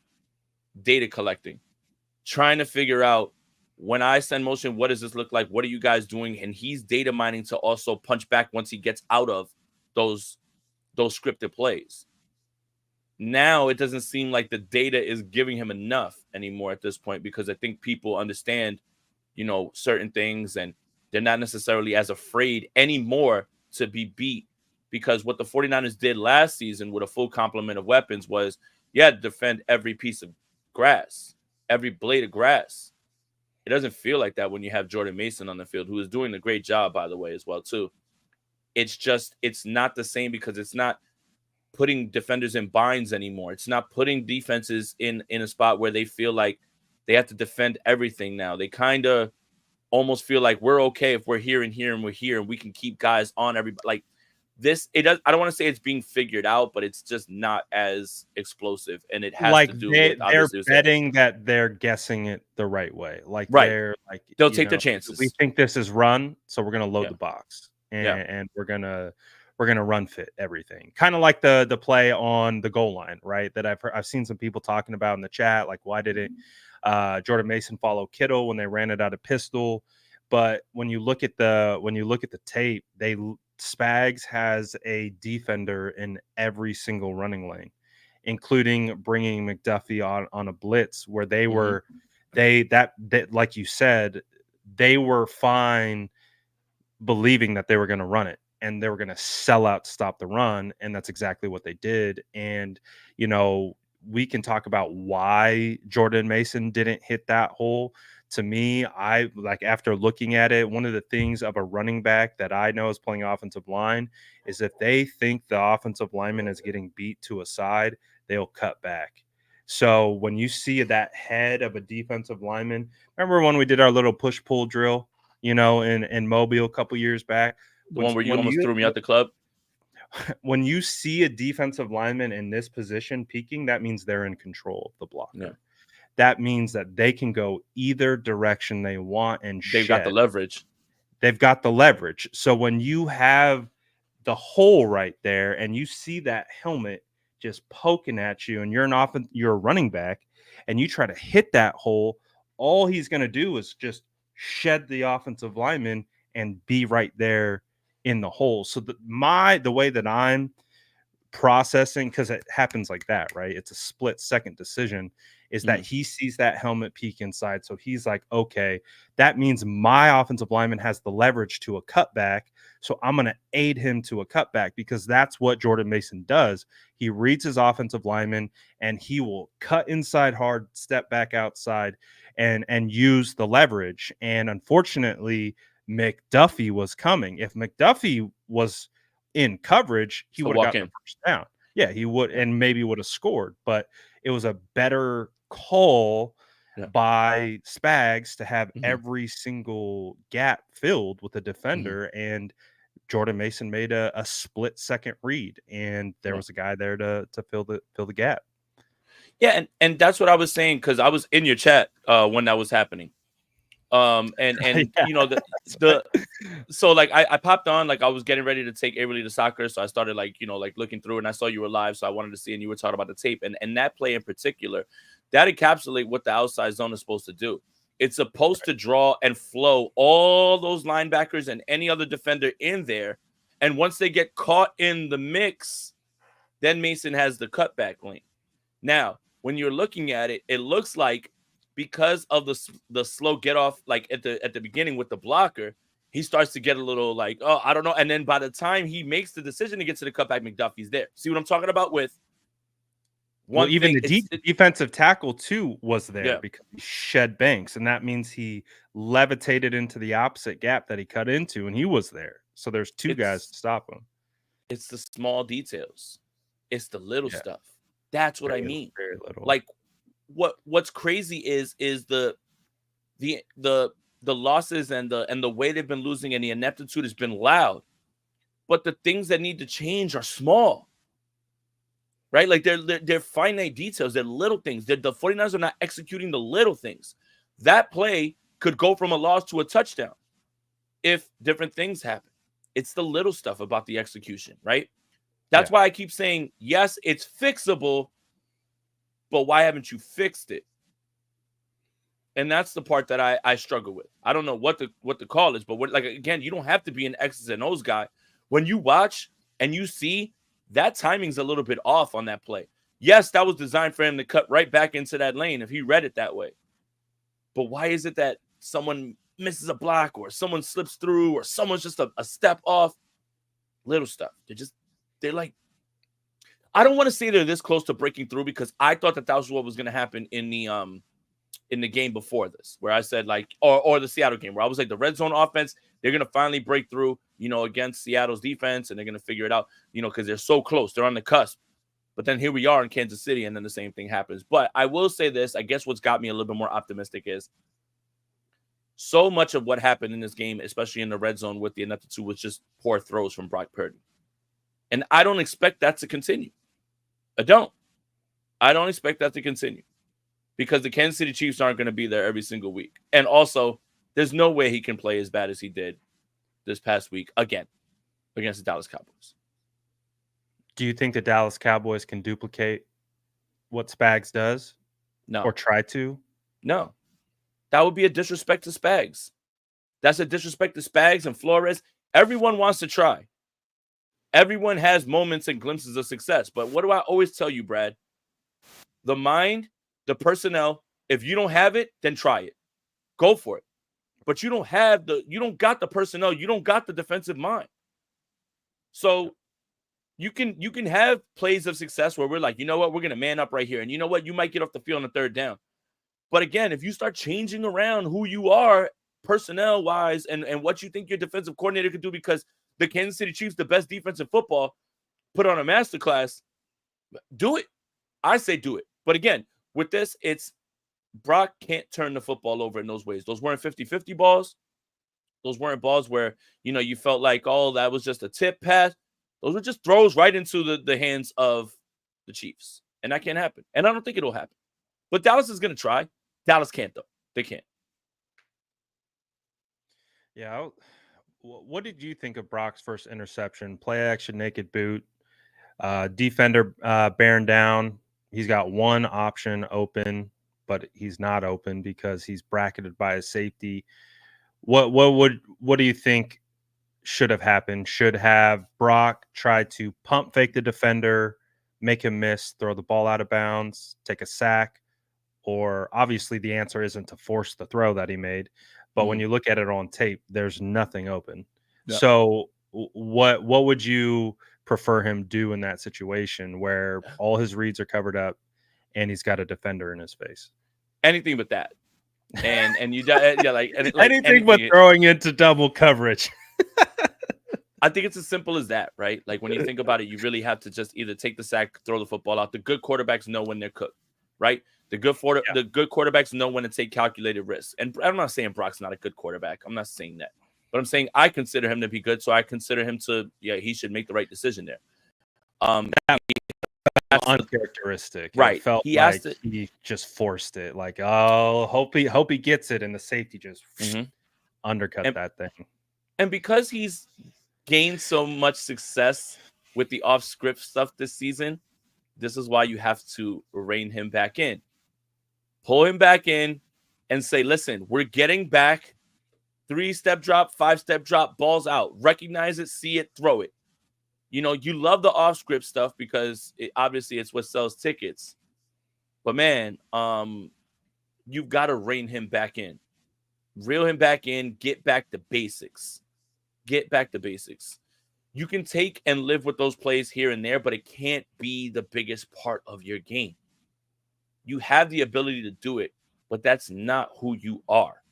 S2: data collecting, trying to figure out when I send motion, what does this look like? What are you guys doing? And he's data mining to also punch back once he gets out of those scripted plays. Now it doesn't seem like the data is giving him enough anymore at this point, because I think people understand, certain things, and they're not necessarily as afraid anymore to be beat, because what the 49ers did last season with a full complement of weapons was, defend every piece of grass, every blade of grass. It doesn't feel like that when you have Jordan Mason on the field, who is doing a great job, by the way, as well, too. It's not the same, because it's not putting defenders in binds anymore. It's not putting defenses in a spot where they feel like they have to defend everything now. They kind of almost feel like we're okay if we're here and here and we're here, and we can keep guys on everybody. Like this, I don't want to say it's being figured out, but it's just not as explosive, and it has to do with,
S1: they're
S2: obviously,
S1: betting that they're guessing it the right way. Like
S2: right.
S1: They're like,
S2: they'll take their chances.
S1: We think this is run, so we're gonna load the box, and we're gonna run fit everything. Kind of like the play on the goal line, right? That I've seen some people talking about in the chat. Like, why didn't Jordan Mason follow Kittle when they ran it out of pistol? But when you look at the tape, Spags has a defender in every single running lane, including bringing McDuffie on a blitz where they were that like you said, they were fine believing that they were going to run it and they were going to sell out to stop the run, and that's exactly what they did. And we can talk about why Jordan Mason didn't hit that hole. To me, I like, after looking at it, one of the things of a running back that I know is playing offensive line is if they think the offensive lineman is getting beat to a side, they'll cut back. So when you see that head of a defensive lineman, remember when we did our little push-pull drill, in Mobile a couple years back?
S2: The one where you almost threw me out the club?
S1: When you see a defensive lineman in this position peaking, that means they're in control of the blocker. Yeah. That means that they can go either direction they want, and
S2: they've got the leverage.
S1: They've got the leverage. So when you have the hole right there and you see that helmet just poking at you, and you're a running back, and you try to hit that hole, all he's going to do is just shed the offensive lineman and be right there in the hole. So the way that I'm processing, because it happens like that, right? It's a split second decision, is that he sees that helmet peek inside. So he's like, okay, that means my offensive lineman has the leverage to a cutback. So I'm going to aid him to a cutback, because that's what Jordan Mason does. He reads his offensive lineman and he will cut inside hard, step back outside, and use the leverage. And unfortunately, McDuffie was coming. If McDuffie was in coverage, he would have gotten the first down. Yeah, he would, and maybe would have scored. But it was a better call by Spags to have every single gap filled with a defender, and Jordan Mason made a split second read, and there was a guy there to fill the gap.
S2: Yeah, and that's what I was saying, because I was in your chat when that was happening. So like I popped on, like I was getting ready to take Avery to soccer, so I started like looking through, and I saw you were live, so I wanted to see, and you were talking about the tape, and that play in particular, that encapsulates what the outside zone is supposed to do. It's supposed to draw and flow all those linebackers and any other defender in there, and once they get caught in the mix, then Mason has the cutback lane. Now, when you're looking at it, it looks like, because of the slow get off, like at the beginning with the blocker, he starts to get a little like, oh, I don't know. And then by the time he makes the decision to get to the cutback, McDuffie's there. See what I'm talking about? With
S1: one, well, even the defensive tackle too was there because he shed Banks, and that means he levitated into the opposite gap that he cut into, and he was there. So there's two guys to stop him.
S2: It's the small details. It's the little stuff. That's what I mean.
S1: Very little.
S2: Like, what's crazy is the losses and the way they've been losing, and the ineptitude has been loud, but the things that need to change are small, right? Like they're finite details, they're little things. The 49ers are not executing the little things. That play could go from a loss to a touchdown if different things happen. It's the little stuff about the execution, right? That's why I keep saying, yes, it's fixable, but why haven't you fixed it? And that's the part that I struggle with. I don't know what the call is, but like again, you don't have to be an X's and O's guy. When you watch and you see that timing's a little bit off on that play. Yes, that was designed for him to cut right back into that lane if he read it that way. But why is it that someone misses a block or someone slips through or someone's just a step off? Little stuff. They're like, I don't want to say they're this close to breaking through because I thought that was what was going to happen in the game before this, where I said like, or the Seattle game, where I was like, the red zone offense, they're going to finally break through, against Seattle's defense, and they're going to figure it out, because they're so close. They're on the cusp. But then here we are in Kansas City, and then the same thing happens. But I will say this, I guess what's got me a little bit more optimistic is so much of what happened in this game, especially in the red zone with the another two, was just poor throws from Brock Purdy. And I don't expect that to continue. I don't expect that to continue because the Kansas City Chiefs aren't going to be there every single week. And also, there's no way he can play as bad as he did this past week again against the Dallas Cowboys.
S1: Do you think the Dallas Cowboys can duplicate what Spags does?
S2: No.
S1: Or try to?
S2: No. That would be a disrespect to Spags. That's a disrespect to Spags and Flores. Everyone wants to try. Everyone has moments and glimpses of success. But what do I always tell you, Brad? The mind, the personnel, if you don't have it, then try it. Go for it. But you don't got the personnel, you don't got the defensive mind. So you can have plays of success where we're like, you know what, we're going to man up right here. And you know what, you might get off the field on the third down. But again, if you start changing around who you are personnel-wise and what you think your defensive coordinator could do, because the Kansas City Chiefs, the best defense in football, put on a masterclass, do it. I say do it. But again, with this, it's Brock can't turn the football over in those ways. Those weren't 50-50 balls. Those weren't balls where, you felt like, oh, that was just a tip pass. Those were just throws right into the hands of the Chiefs. And that can't happen. And I don't think it'll happen. But Dallas is going to try. Dallas can't, though. They can't.
S1: Yeah. What did you think of Brock's first interception? Play action, naked boot, defender bearing down. He's got one option open, but he's not open because he's bracketed by his safety. What do you think should have happened? Should have Brock tried to pump fake the defender, make him miss, throw the ball out of bounds, take a sack? Or obviously the answer isn't to force the throw that he made. But when you look at it on tape, there's nothing open. Yep. So what would you prefer him do in that situation where all his reads are covered up and he's got a defender in his face?
S2: Anything but that. And you like
S1: anything but throwing into double coverage.
S2: I think it's as simple as that, right? Like when you think about it, you really have to just either take the sack, throw the football out. The good quarterbacks know when they're cooked, right? The good quarterbacks know when to take calculated risks. And I'm not saying Brock's not a good quarterback. I'm not saying that. But I'm saying I consider him to be good, so I consider him to, he should make the right decision there.
S1: Uncharacteristic.
S2: Right.
S1: It felt he just forced it. Like, oh, hope he gets it, and the safety just undercut that thing.
S2: And because he's gained so much success with the off-script stuff this season, this is why you have to rein him back in. Pull him back in and say, listen, we're getting back 3-step drop, 5-step drop, balls out. Recognize it, see it, throw it. You love the off-script stuff because obviously it's what sells tickets. But, man, you've got to rein him back in. Reel him back in, get back to basics. Get back to basics. You can take and live with those plays here and there, but it can't be the biggest part of your game. You have the ability to do it, but that's not who you are.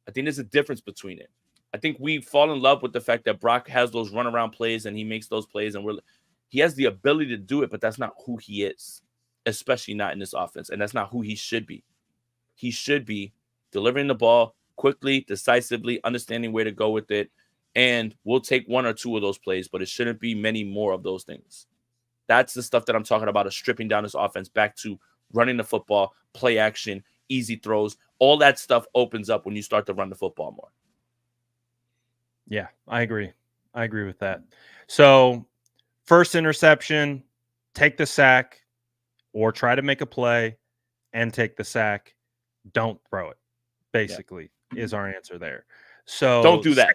S2: I think there's a difference between it. I think we fall in love with the fact that Brock has those runaround plays and he makes those plays, and he has the ability to do it, but that's not who he is, especially not in this offense, and that's not who he should be. He should be delivering the ball quickly, decisively, understanding where to go with it, and we'll take one or two of those plays, but it shouldn't be many more of those things. That's the stuff that I'm talking about, is stripping down this offense back to running the football, play action, easy throws. All that stuff opens up when you start to run the football more.
S1: Yeah, I agree. I agree with that. So first interception, take the sack or try to make a play and take the sack. Don't throw it. basically, is our answer there.
S2: Don't
S1: So
S2: do that.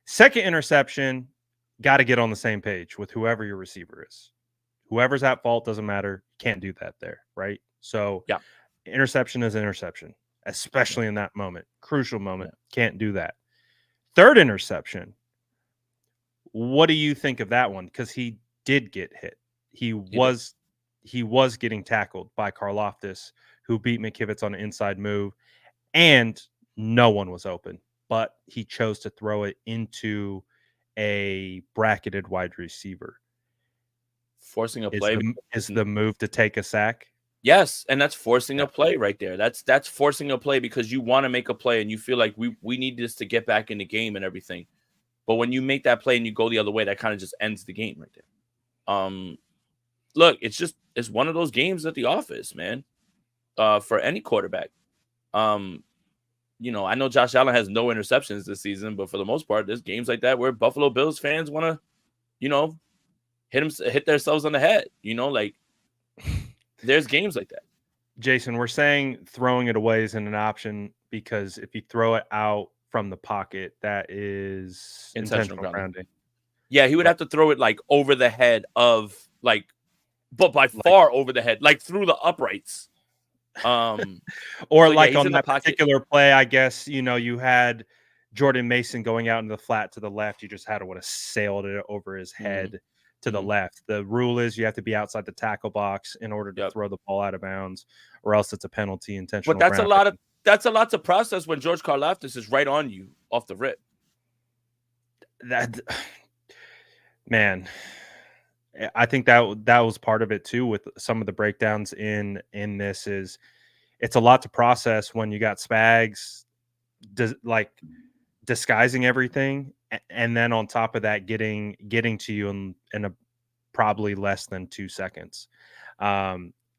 S1: second interception, got to get on the same page with whoever your receiver is. Whoever's at fault, doesn't matter. Can't do that there, right? So
S2: Yeah.
S1: interception is interception,
S2: Yeah.
S1: especially in that moment. Crucial
S2: Yeah.
S1: moment. Can't do that. Third interception. What do you think of that one? Because he did get hit. He
S2: He did.
S1: was he was getting tackled by Karlaftis, who beat McKivitz on an inside move, and no one was open. But he chose to throw it into a bracketed wide receiver.
S2: Forcing a
S1: Is
S2: play.
S1: the move to take a sack?
S2: Yes, and that's forcing
S1: Yeah.
S2: a play right there. That's forcing a play because you want to make a play and you feel like we need this to get back in the game and everything. But when you make that play and you go the other way, that kind of just ends the game right there. Look, it's one of those games at the office, man. For any quarterback. I know Josh Allen has no interceptions this season, but for the most part, there's games like that where Buffalo Bills fans want to, hit themselves on the head. Like there's games like that.
S1: Jason, we're saying throwing it away isn't an option because if you throw it out from the pocket, that is
S2: Intentional
S1: intentional
S2: grounding.
S1: grounding.
S2: Yeah, he would have to throw it like over the head of but by far over the head, like through the uprights.
S1: Or
S2: so,
S1: like
S2: he's
S1: on
S2: in the
S1: that
S2: pocket.
S1: particular play, I guess, you had Jordan Mason going out into the flat to the left. You just would have sailed it over his head to the left. The rule is you have to be outside the tackle box in order to throw the ball out of bounds, or else it's a penalty, intentional
S2: But that's
S1: grounding.
S2: that's a lot to process when George Karlaftis is right on you off the rip.
S1: That man, I think that was part of it too. With some of the breakdowns in this, is it's a lot to process when you got Spags, disguising everything, and then on top of that, getting to you in a probably less than 2 seconds.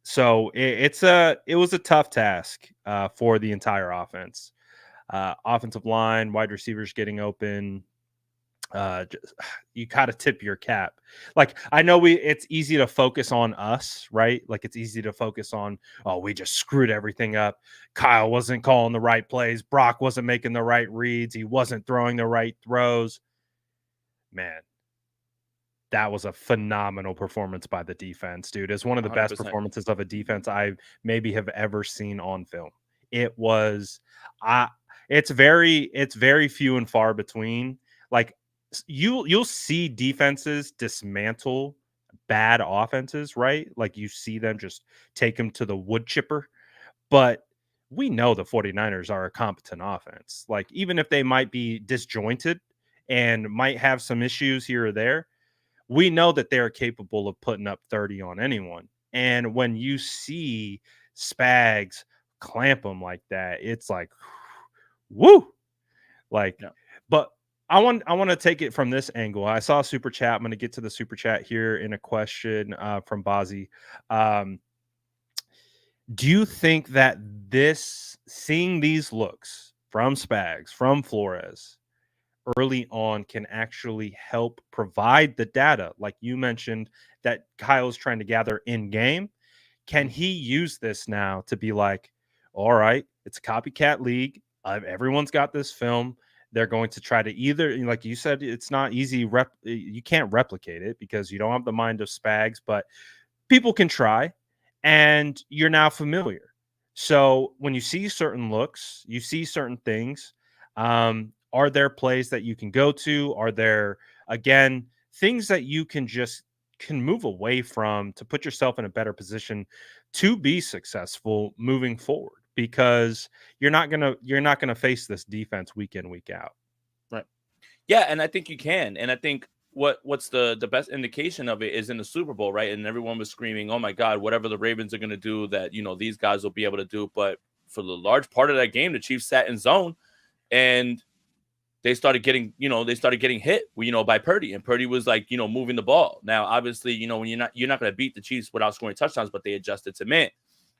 S1: So it was a tough task for the entire offense. Offensive line, wide receivers getting open. You gotta tip your cap. Like, I know it's easy to focus on us, right? Like, it's easy to focus on, oh, we just screwed everything up. Kyle wasn't calling the right plays. Brock wasn't making the right reads. He wasn't throwing the right throws. Man, that was a phenomenal performance by the defense, dude. It's one of the best
S2: 100%.
S1: performances of a defense I maybe have ever seen on film. It was, it's very few and far between. Like, you'll see defenses dismantle bad offenses, right? Like, you see them just take them to the wood chipper. But we know the 49ers are a competent offense. Like, even if they might be disjointed and might have some issues here or there, we know that they're capable of putting up 30 on anyone. And when you see Spags clamp them like that, it's like, woo! Like, but I want to take it from this angle. I saw a super chat. I'm going to get to the super chat here in a question from Bazzi. Do you think that seeing these looks from Spags, from Flores early on, can actually help provide the data, like you mentioned, that Kyle's trying to gather in game? Can he use this now to be like, all right, it's a copycat league. Everyone's got this film. They're going to try to either, like you said, it's not easy. You can't replicate it because you don't have the mind of Spags, but people can try, and you're now familiar. So when you see certain looks, you see certain things. Are there plays that you can go to? Are there, again, things that you can move away from to put yourself in a better position to be successful moving forward? Because you're not gonna face this defense week in, week out.
S2: Right. Yeah, and I think you can. And I think what's the best indication of it is in the Super Bowl, right? And everyone was screaming, "Oh my God, whatever the Ravens are going to do, that these guys will be able to do." But for the large part of that game, the Chiefs sat in zone, and they started getting hit, by Purdy, and Purdy was like, moving the ball. Now, obviously, when you're not going to beat the Chiefs without scoring touchdowns, but they adjusted to man,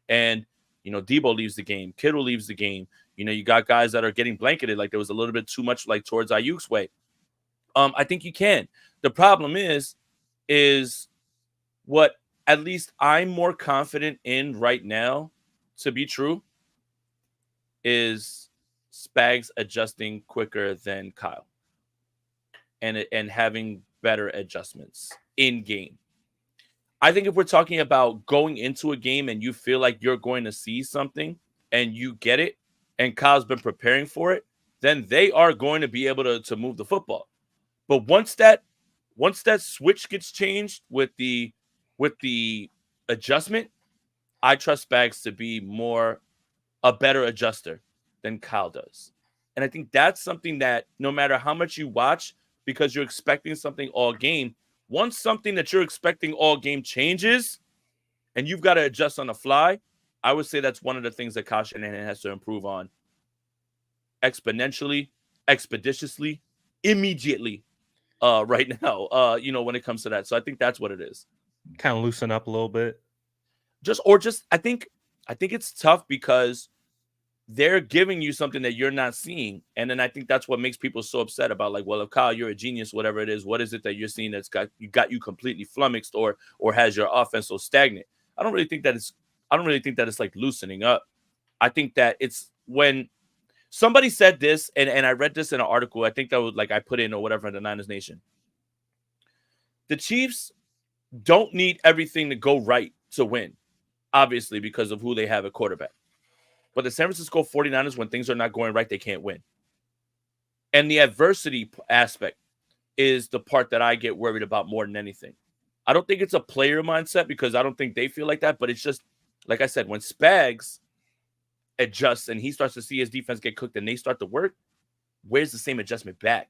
S2: and Debo leaves the game, Kittle leaves the game. You got guys that are getting blanketed, like there was a little bit too much like towards Ayuk's way. I think you can. The problem is what at least I'm more confident in right now to be true is Spags adjusting quicker than Kyle and having better adjustments in game. I think if we're talking about going into a game and you feel like you're going to see something and you get it, and Kyle's been preparing for it, then they are going to be able to move the football. But once that switch gets changed with the adjustment, I trust Spags to be a better adjuster than Kyle does. And I think that's something that no matter how much you watch, because you're expecting something all game, once something that you're expecting all game changes and you've got to adjust on the fly, I would say that's one of the things that Kyle Shanahan has to improve on exponentially, expeditiously, immediately right now, when it comes to that. So I think that's what it is.
S1: Kind of loosen up a little bit.
S2: I think it's tough because they're giving you something that you're not seeing. And then I think that's what makes people so upset about, like, well, if Kyle, you're a genius, whatever it is, what is it that you're seeing that's got you completely flummoxed or has your offense so stagnant? I don't really think that it's like loosening up. I think that it's when somebody said this, and I read this in an article, I think that was like I put in or whatever in the Niners Nation. The Chiefs don't need everything to go right to win, obviously, because of who they have at quarterback. But the San Francisco 49ers, when things are not going right, they can't win. And the adversity aspect is the part that I get worried about more than anything. I don't think it's a player mindset because I don't think they feel like that. But it's just, like I said, when Spags adjusts and he starts to see his defense get cooked and they start to work, where's the same adjustment back?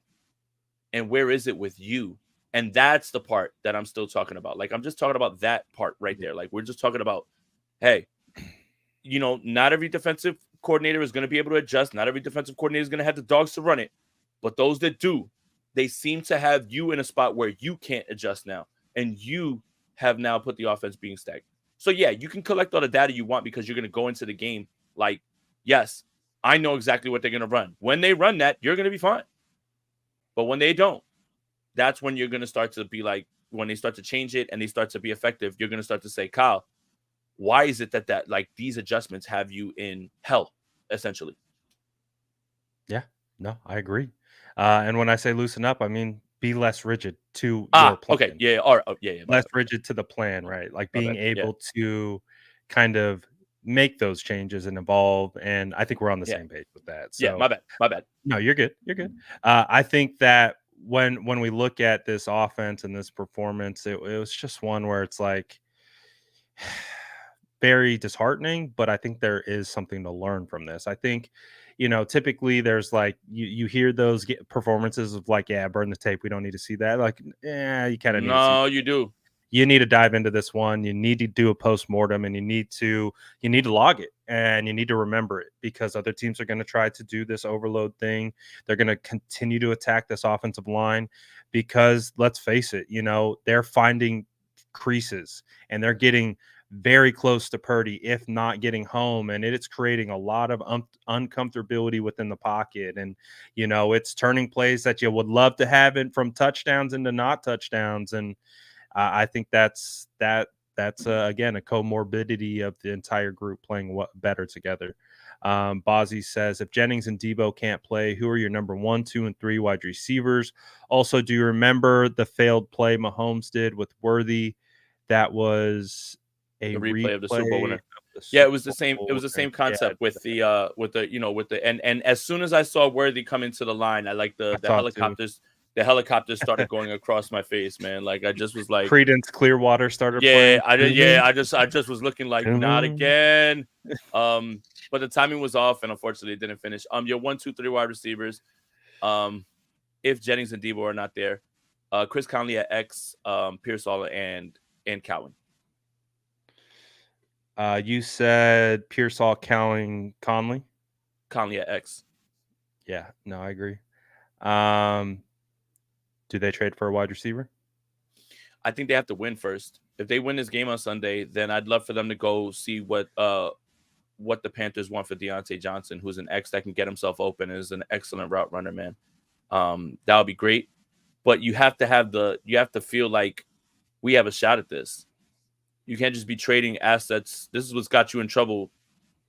S2: And where is it with you? And that's the part that I'm still talking about. Like, I'm just talking about that part right there. Like, we're just talking about, hey, not every defensive coordinator is going to be able to adjust. Not every defensive coordinator is going to have the dogs to run it. But those that do, they seem to have you in a spot where you can't adjust now. And you have now put the offense being stagnant. So, yeah, you can collect all the data you want because you're going to go into the game like, yes, I know exactly what they're going to run. When they run that, you're going to be fine. But when they don't, that's when you're going to start to be like, when they start to change it and they start to be effective, you're going to start to say, Kyle, why is it that like these adjustments have you in hell, essentially?
S1: Yeah, no, I agree. And when I say loosen up, I mean be less rigid to your plan.
S2: Okay, yeah, all right, yeah,
S1: Less rigid to the plan, right? Like
S2: my
S1: being
S2: bad, yeah,
S1: able to kind of make those changes and evolve. And I think we're on the
S2: yeah,
S1: same page with that.
S2: yeah,
S1: So
S2: my bad.
S1: no, you're good. You're good. I think that when we look at this offense and this performance, it was just one where it's like very disheartening, but I think there is something to learn from this. I think, typically there's like you hear those performances of like, yeah, burn the tape. We don't need to see that. Like, yeah, you kind of need to see.
S2: No, you do.
S1: You need to dive into this one. You need to do a post-mortem and you need to log it and you need to remember it because other teams are going to try to do this overload thing. They're going to continue to attack this offensive line because let's face it, they're finding creases and they're getting very close to Purdy, if not getting home. And it's creating a lot of uncomfortability within the pocket. And, it's turning plays that you would love to have it from touchdowns into not touchdowns. And I think that's again, a comorbidity of the entire group playing better together. Bozzy says, if Jennings and Debo can't play, who are your number 1, 2, and 3 wide receivers? Also, do you remember the failed play Mahomes did with Worthy? That was a
S2: The replay of the Super Bowl winner.
S1: Yeah,
S2: It was the same. It was the same concept with the and as soon as I saw Worthy come into the line, I like the helicopters. Too. The helicopters started going across my face, man. Like I just was like,
S1: Creedence Clearwater started
S2: playing.
S1: Yeah,
S2: I just was looking like not again. But the timing was off, and unfortunately, it didn't finish. Your 1, 2, 3 wide receivers. If Jennings and Debo are not there, Chris Conley at X, Pearsall and Cowan.
S1: You said Pearsall, Conley.
S2: Conley at X.
S1: Yeah, no, I agree. Do they trade for a wide receiver?
S2: I think they have to win first. If they win this game on Sunday, then I'd love for them to go see what the Panthers want for Deontay Johnson, who's an X that can get himself open and is an excellent route runner, man. That would be great. But you have to feel like we have a shot at this. You can't just be trading assets. This is what's got you in trouble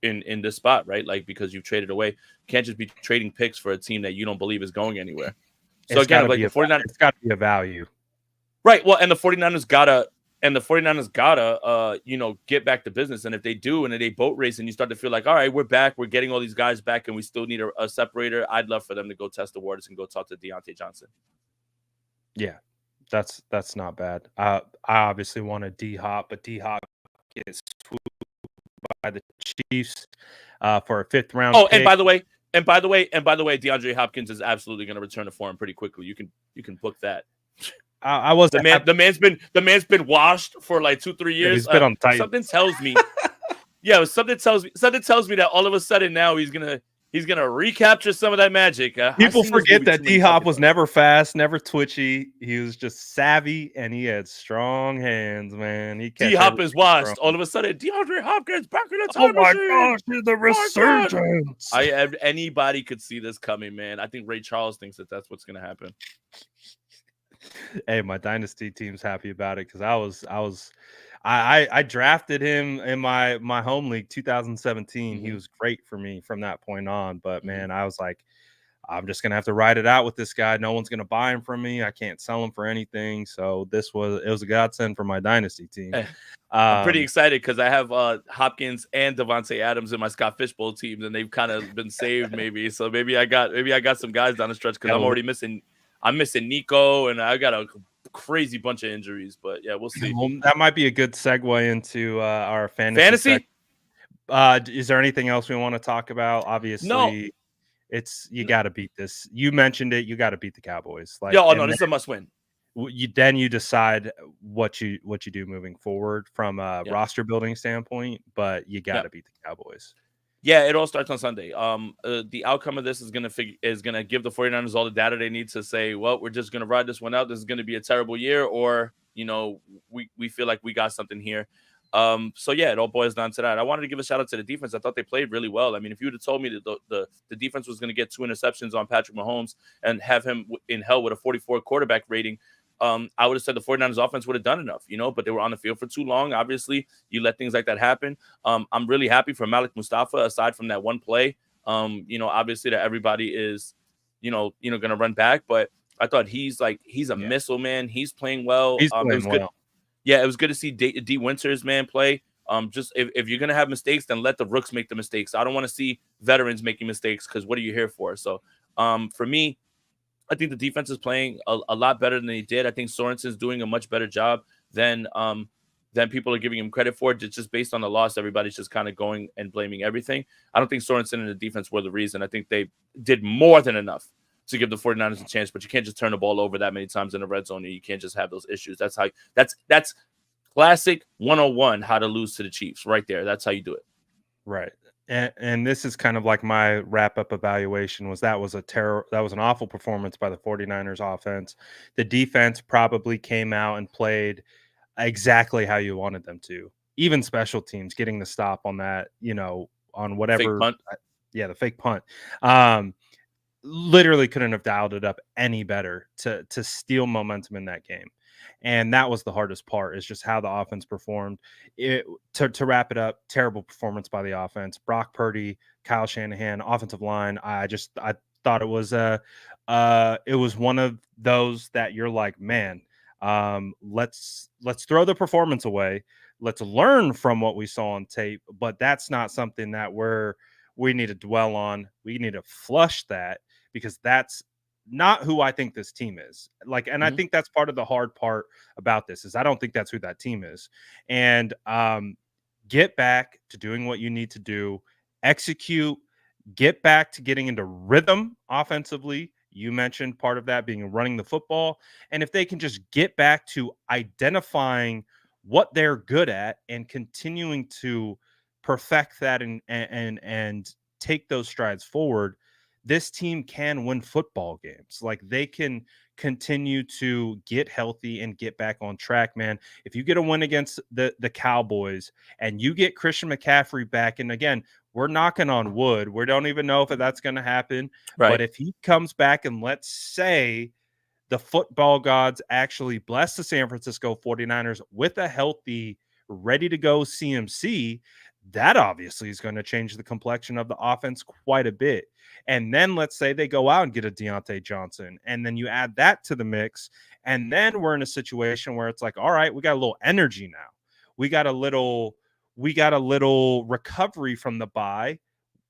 S2: in this spot, right? Like, because you've traded away. You can't just be trading picks for a team that you don't believe is going anywhere. So
S1: It's got
S2: again,
S1: to
S2: like
S1: be
S2: the 49ers,
S1: it's got to be a value.
S2: right? Well, and the 49ers gotta get back to business. And if they do, and they boat race, and you start to feel like, all right, we're back, we're getting all these guys back, and we still need a separator. I'd love for them to go test the waters and go talk to Deontay Johnson.
S1: Yeah, that's not bad. I obviously wanted D-Hop, but D-Hop gets swooped by the Chiefs for a 5th round
S2: Oh,
S1: pick.
S2: and by the way, DeAndre Hopkins is absolutely going to return to form pretty quickly. You can book that.
S1: I was
S2: the man's been washed for like 2-3 years.
S1: He's been on Titans.
S2: Something tells me, something tells me that all of a sudden now he's gonna recapture some of that magic.
S1: People forget that D-Hop was never fast, never twitchy. He was just savvy, and he had strong hands, man.
S2: D-Hop is washed. All of a sudden, DeAndre Hopkins back in the time machine.
S1: Oh my gosh, the resurgence!
S2: Anybody could see this coming, man. I think Ray Charles thinks that that's what's gonna happen.
S1: Hey, my dynasty team's happy about it because I drafted him in my home league 2017. He was great for me from that point on. But man, I was like, I'm just gonna have to ride it out with this guy. No one's gonna buy him from me. I can't sell him for anything. So it was a godsend for my dynasty team.
S2: I'm pretty excited because I have Hopkins and Devontae Adams in my Scott Fishbowl teams, and they've kind of been saved maybe. So maybe I got some guys down the stretch because I'm already missing. I'm missing Nico, and I got a crazy bunch of injuries. But yeah, we'll see.
S1: Well, that might be a good segue into our fantasy. Is there anything else we want to talk about? Obviously,
S2: no.
S1: You got to beat this. You mentioned it. You got to beat the Cowboys.
S2: Like, no, this is a must win.
S1: You decide what you do moving forward from a roster building standpoint, but you got to beat the Cowboys.
S2: Yeah, it all starts on Sunday. The outcome of this is gonna give the 49ers all the data they need to say, well, we're just gonna ride this one out. This is gonna be a terrible year, or we feel like we got something here. So yeah, it all boils down to that. I wanted to give a shout out to the defense. I thought they played really well. I mean, if you would have told me that the defense was gonna get 2 interceptions on Patrick Mahomes and have him in hell with a 44 quarterback rating, I would have said the 49ers offense would have done enough, but they were on the field for too long. Obviously, you let things like that happen. I'm really happy for Malik Mustafa, aside from that one play. Obviously that everybody is, going to run back, but I thought he's a missile, man. He's playing well.
S1: He's playing well.
S2: Good. Yeah, it was good to see D Winters, man, play. Just if you're going to have mistakes, then let the rooks make the mistakes. I don't want to see veterans making mistakes because what are you here for? So for me, I think the defense is playing a lot better than they did. I think Sorensen's doing a much better job than people are giving him credit for. Just based on the loss, everybody's just kind of going and blaming everything. I don't think Sorensen and the defense were the reason. I think they did more than enough to give the 49ers a chance, but you can't just turn the ball over that many times in the red zone. You can't just have those issues. That's classic 101 how to lose to the Chiefs right there. That's how you do it.
S1: Right. And this is kind of like my wrap-up evaluation that was an awful performance by the 49ers offense. The defense probably came out and played exactly how you wanted them to. Even special teams getting the stop on that, on whatever.
S2: Fake punt.
S1: Yeah, the fake punt. Literally couldn't have dialed it up any better to steal momentum in that game. And that was the hardest part, is just how the offense performed. To wrap it up, terrible performance by the offense. Brock Purdy, Kyle Shanahan, offensive line. I thought it was one of those that you're like, man, let's throw the performance away. Let's learn from what we saw on tape, but that's not something that we need to dwell on. We need to flush that, because that's not who I think this team is. I think that's part of the hard part about this, is I don't think that's who that team is. And get back to doing what you need to do, execute, get back to getting into rhythm offensively. You mentioned part of that being running the football. And if they can just get back to identifying what they're good at and continuing to perfect that and take those strides forward, this team can win football games. They can continue to get healthy and get back on track, man. If you get a win against the Cowboys and you get Christian McCaffrey back, and again, we're knocking on wood. We don't even know if that's going to happen.
S2: Right.
S1: But if he comes back, and let's say the football gods actually bless the San Francisco 49ers with a healthy, ready to go CMC, that obviously is going to change the complexion of the offense quite a bit. And then let's say they go out and get a Deontay Johnson, and then you add that to the mix, and then we're in a situation where it's like, all right, we got a little energy now. We got a little recovery from the bye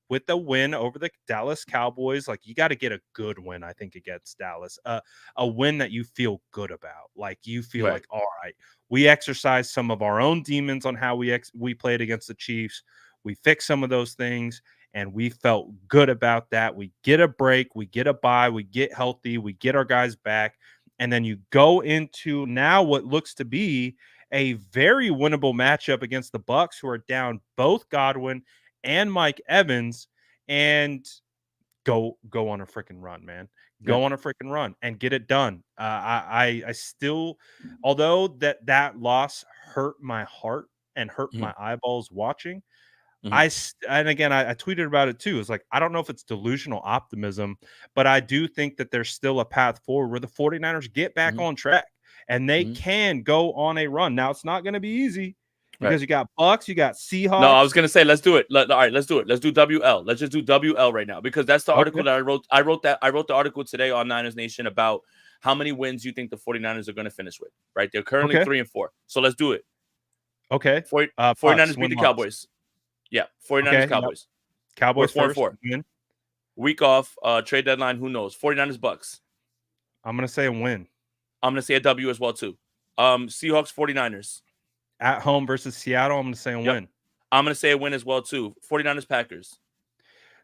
S1: with the win over the Dallas Cowboys. Like, you got to get a good win, I think, against Dallas, a win that you feel good about. Like, you feel like, all right, we exercised some of our own demons on how we played against the Chiefs. We fixed some of those things, and we felt good about that. We get a break, we get a bye, we get healthy, we get our guys back, and then you go into now what looks to be a very winnable matchup against the Bucs, who are down both Godwin and Mike Evans, and go on a freaking run, man. Go on a freaking run and get it done. I still, although that loss hurt my heart and hurt my eyeballs watching, and again, I tweeted about it too. It's like, I don't know if it's delusional optimism, but I do think that there's still a path forward where the 49ers get back on track and they can go on a run. Now, it's not going to be easy, because you got Bucks, you got Seahawks.
S2: No, I was gonna say, let's do it. All right, let's do it. Let's do WL. Let's just do WL right now, because that's the article that I wrote. I wrote the article today on Niners Nation about how many wins you think the 49ers are going to finish with. Right, they're currently 3-4. So let's do it.
S1: Okay.
S2: 49ers beat the Cowboys. Yeah, 49ers Cowboys.
S1: Yep. Cowboys
S2: 4-4. Week off, trade deadline. Who knows? 49ers Bucks.
S1: I'm gonna say a win.
S2: I'm gonna say a W as well too. Seahawks 49ers.
S1: At home versus Seattle, I'm going to say a win.
S2: I'm going to say a win as well too. 49ers Packers.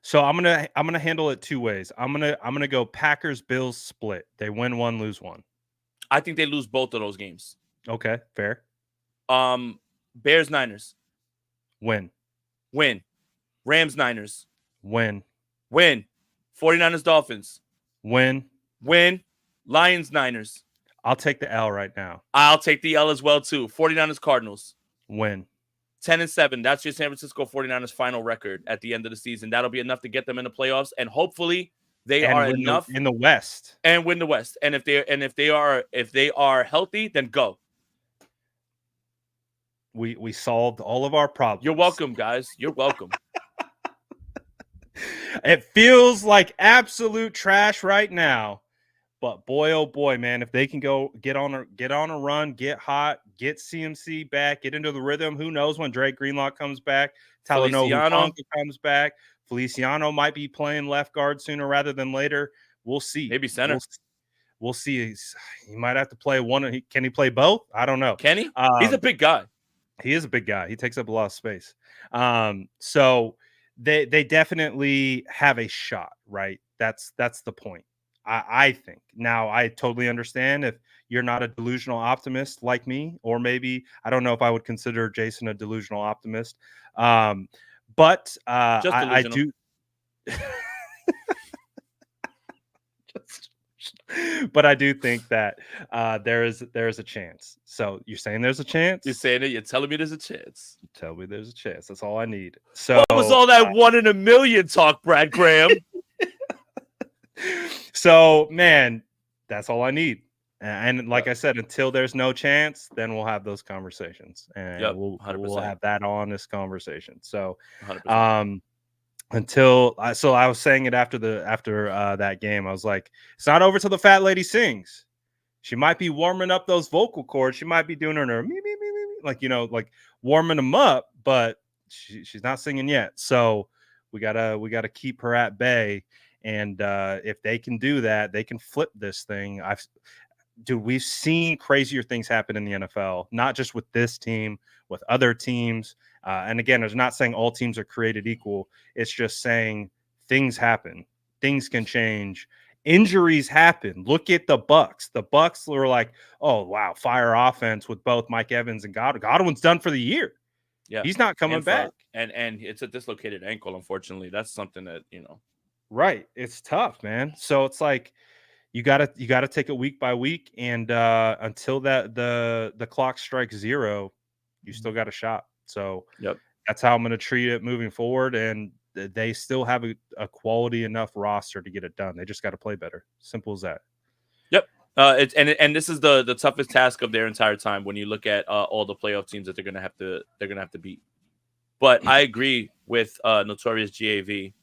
S1: So I'm going to handle it two ways. I'm going to go Packers Bills split. They win one, lose one.
S2: I think they lose both of those games.
S1: Okay, fair.
S2: Bears Niners.
S1: Win.
S2: Rams Niners.
S1: Win.
S2: 49ers Dolphins.
S1: Win.
S2: Lions Niners.
S1: I'll take the L right now.
S2: I'll take the L as well too. 49ers Cardinals.
S1: Win.
S2: 10-7. That's your San Francisco 49ers final record at the end of the season. That'll be enough to get them in the playoffs, and hopefully they are enough
S1: in the West
S2: and win the West. And if they are healthy, then go.
S1: We solved all of our problems.
S2: You're welcome, guys. You're welcome.
S1: It feels like absolute trash right now. But boy, oh boy, man, if they can go get on a run, get hot, get CMC back, get into the rhythm, who knows when Drake Greenlock comes back, Talanoa comes back, Feliciano might be playing left guard sooner rather than later. We'll see.
S2: Maybe center.
S1: We'll see. He might have to play one. Can he play both? I don't know.
S2: Can he? He's a big guy.
S1: He is a big guy. He takes up a lot of space. So they definitely have a shot, right? That's the point. I think. Now, I totally understand if you're not a delusional optimist like me, or maybe I don't know if I would consider Jason a delusional optimist. But I do. But I do think that there is a chance. So you're saying there's a chance?
S2: You're saying it. You're telling me there's a chance.
S1: Tell me there's a chance. That's all I need. So
S2: what was all that 1 in a million talk, Brad Graham?
S1: So, man, that's all I need. And like I said, until there's no chance, then we'll have those conversations, and we'll have that honest conversation. So, 100%. So I was saying it after that game. I was like, it's not over till the fat lady sings. She might be warming up those vocal cords. She might be doing her me, like, like warming them up, but she's not singing yet. So we gotta keep her at bay. And if they can do that, they can flip this thing. We've seen crazier things happen in the NFL, not just with this team, with other teams. And again, it's not saying all teams are created equal. It's just saying things happen. Things can change. Injuries happen. Look at the Bucs. The Bucs were like, oh, wow, fire offense with both Mike Evans and Godwin. Godwin's done for the year. Yeah, he's not coming back.
S2: And it's a dislocated ankle, unfortunately. That's something that,
S1: Right. It's tough, man. So it's like you gotta take it week by week, and until the clock strikes zero, you still got a shot. So that's how I'm gonna treat it moving forward. And they still have a quality enough roster to get it done. They just got to play better. Simple as that.
S2: Yep. And this is the toughest task of their entire time when you look at all the playoff teams that they're gonna have to beat. But I agree with Notorious GAV.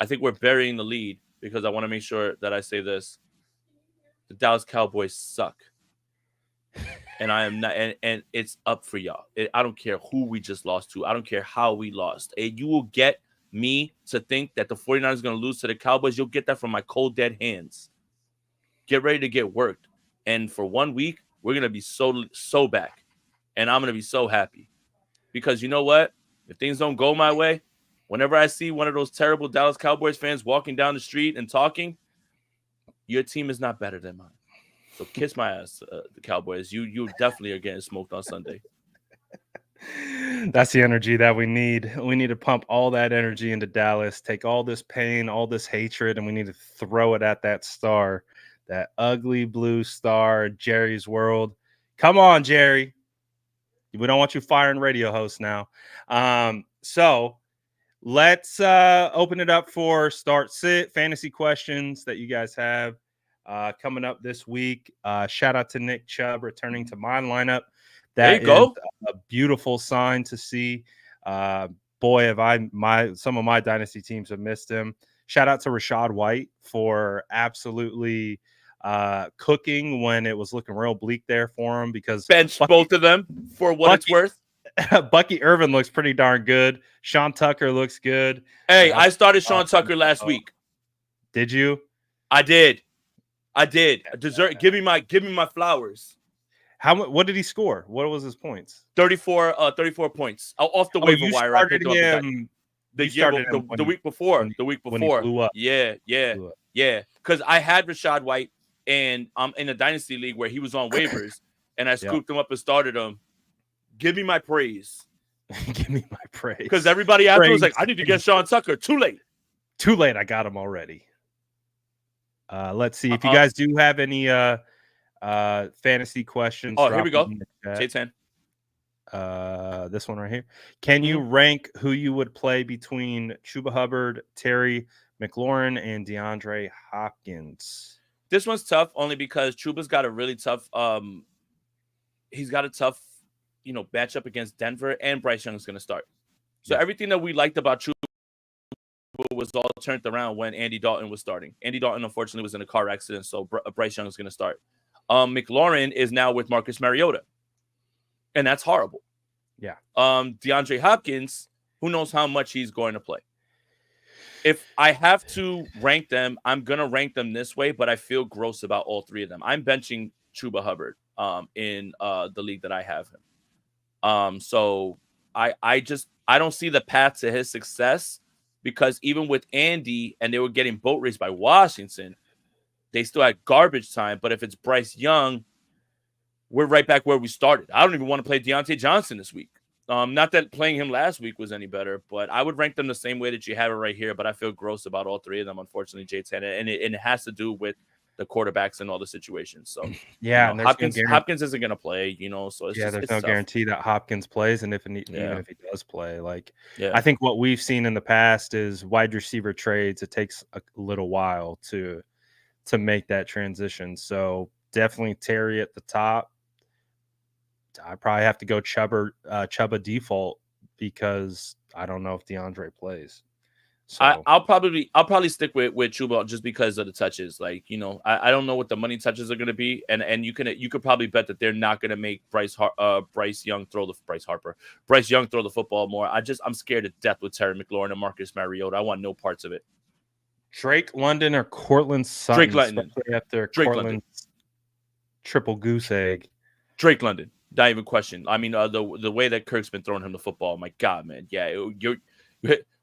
S2: I think we're burying the lead because I want to make sure that I say this. The Dallas Cowboys suck. And I am not, and it's up for y'all. I don't care who we just lost to. I don't care how we lost. And you will get me to think that the 49ers are going to lose to the Cowboys. You'll get that from my cold, dead hands. Get ready to get worked. And for 1 week, we're going to be so back. And I'm going to be so happy. Because you know what? If things don't go my way, whenever I see one of those terrible Dallas Cowboys fans walking down the street and talking, your team is not better than mine. So kiss my ass, the Cowboys. You definitely are getting smoked on Sunday.
S1: That's the energy that we need. We need to pump all that energy into Dallas, take all this pain, all this hatred, and we need to throw it at that star, that ugly blue star, Jerry's world. Come on, Jerry. We don't want you firing radio hosts now. So let's open it up for start sit fantasy questions that you guys have coming up this week. Shout out to Nick Chubb returning to my lineup. That is
S2: go.
S1: a beautiful sign to see. Boy, have some of my dynasty teams have missed him. Shout out to Rachaad White for absolutely cooking when it was looking real bleak there for him, because
S2: bench both of them for what it's worth.
S1: Bucky Irvin looks pretty darn good. Sean Tucker looks good.
S2: Hey, I started Sean Tucker last week.
S1: Did you?
S2: I did. Give me my flowers.
S1: What did he score? What was his points?
S2: 34 points. Off the waiver wire. I picked him the week before.
S1: When he blew up.
S2: Yeah. Because I had Rachaad White, and I'm in a dynasty league where he was on waivers, and I scooped him up and started him. Give me my praise.
S1: Give me my praise.
S2: Because everybody after was like, I need to get Sean Tucker. Too late.
S1: I got him already. Let's see if you guys do have any fantasy questions.
S2: Oh, here we go. J10.
S1: This one right here. Can you rank who you would play between Chuba Hubbard, Terry McLaurin, and DeAndre Hopkins?
S2: This one's tough only because Chuba's got a really tough he's got a tough matchup against Denver, and Bryce Young is going to start. So everything that we liked about Chuba was all turned around when Andy Dalton was starting. Andy Dalton, unfortunately, was in a car accident, so Bryce Young is going to start. McLaurin is now with Marcus Mariota, and that's horrible.
S1: Yeah.
S2: DeAndre Hopkins, who knows how much he's going to play. If I have to rank them, I'm going to rank them this way, but I feel gross about all three of them. I'm benching Chuba Hubbard in the league that I have him. So I don't see the path to his success, because even with Andy and they were getting boat raced by Washington, they still had garbage time. But if it's Bryce Young, we're right back where we started. I don't even want to play Deontay Johnson this week. Not that playing him last week was any better, but I would rank them the same way that you have it right here. But I feel gross about all three of them, unfortunately, J10. And it has to do with the quarterbacks and all the situations. So
S1: yeah,
S2: and Hopkins isn't going to play, so it's
S1: there's no guarantee that Hopkins plays, and even if he does play,
S2: I
S1: think what we've seen in the past is wide receiver trades. It takes a little while to make that transition. So definitely Terry at the top. I probably have to go Chuba default, because I don't know if DeAndre plays. So
S2: I'll probably stick with Chuba just because of the touches. I don't know what the money touches are going to be, and you could probably bet that they're not going to make Bryce Young throw the football more. I'm scared to death with Terry McLaurin and Marcus Mariota. I want no parts of it.
S1: Drake London or Cortland Sutton?
S2: Drake London
S1: after Cortland's triple goose egg.
S2: Drake London, not even question. I mean, the way that Kirk's been throwing him the football, my God, man, yeah,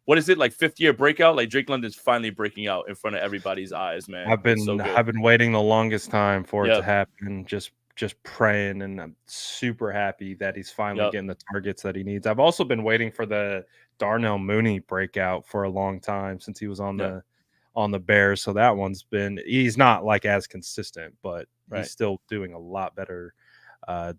S2: what is it, like 5th-year breakout? Like Drake London's finally breaking out in front of everybody's eyes, man.
S1: I've been waiting the longest time for it to happen. Just praying, and I'm super happy that he's finally getting the targets that he needs. I've also been waiting for the Darnell Mooney breakout for a long time since he was on the Bears. So that he's not as consistent, but he's still doing a lot better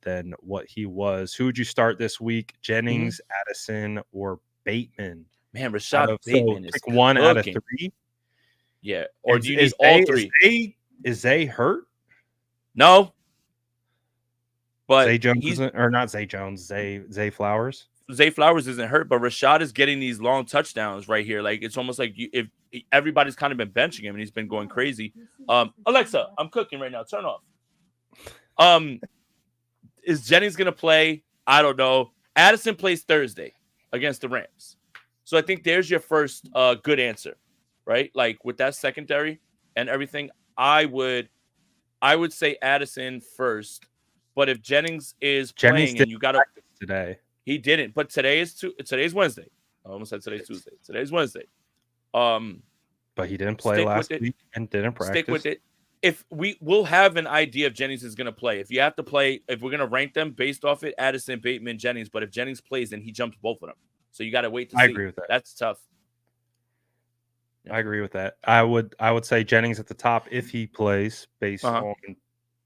S1: than what he was. Who would you start this week? Jennings, Addison, or Bateman?
S2: Man, Rashad Bateman is
S1: pick one out of three.
S2: Yeah, or do you need all three?
S1: Is Zay hurt?
S2: No, but
S1: Zay Jones Zay Flowers.
S2: Zay Flowers isn't hurt, but Rashad is getting these long touchdowns right here. Like it's almost like if everybody's kind of been benching him and he's been going crazy. Alexa, I'm cooking right now. Turn off. Is Jennings gonna play? I don't know. Addison plays Thursday against the Rams, so I think there's your first good answer, right? Like with that secondary and everything, I would say Addison first. But if Jennings is
S1: Jennings
S2: playing and you got to
S1: today.
S2: He didn't, but today's Wednesday. I almost said today's Tuesday. Today's Wednesday.
S1: But he didn't play last week and didn't practice.
S2: Stick with it. If we'll have an idea if Jennings is going to play. If you have to play, if we're going to rank them based off it, Addison, Bateman, Jennings. But if Jennings plays, then he jumps both of them. So you got to wait to see.
S1: I agree with that.
S2: That's tough.
S1: Yeah. I agree with that. I would say Jennings at the top if he plays based on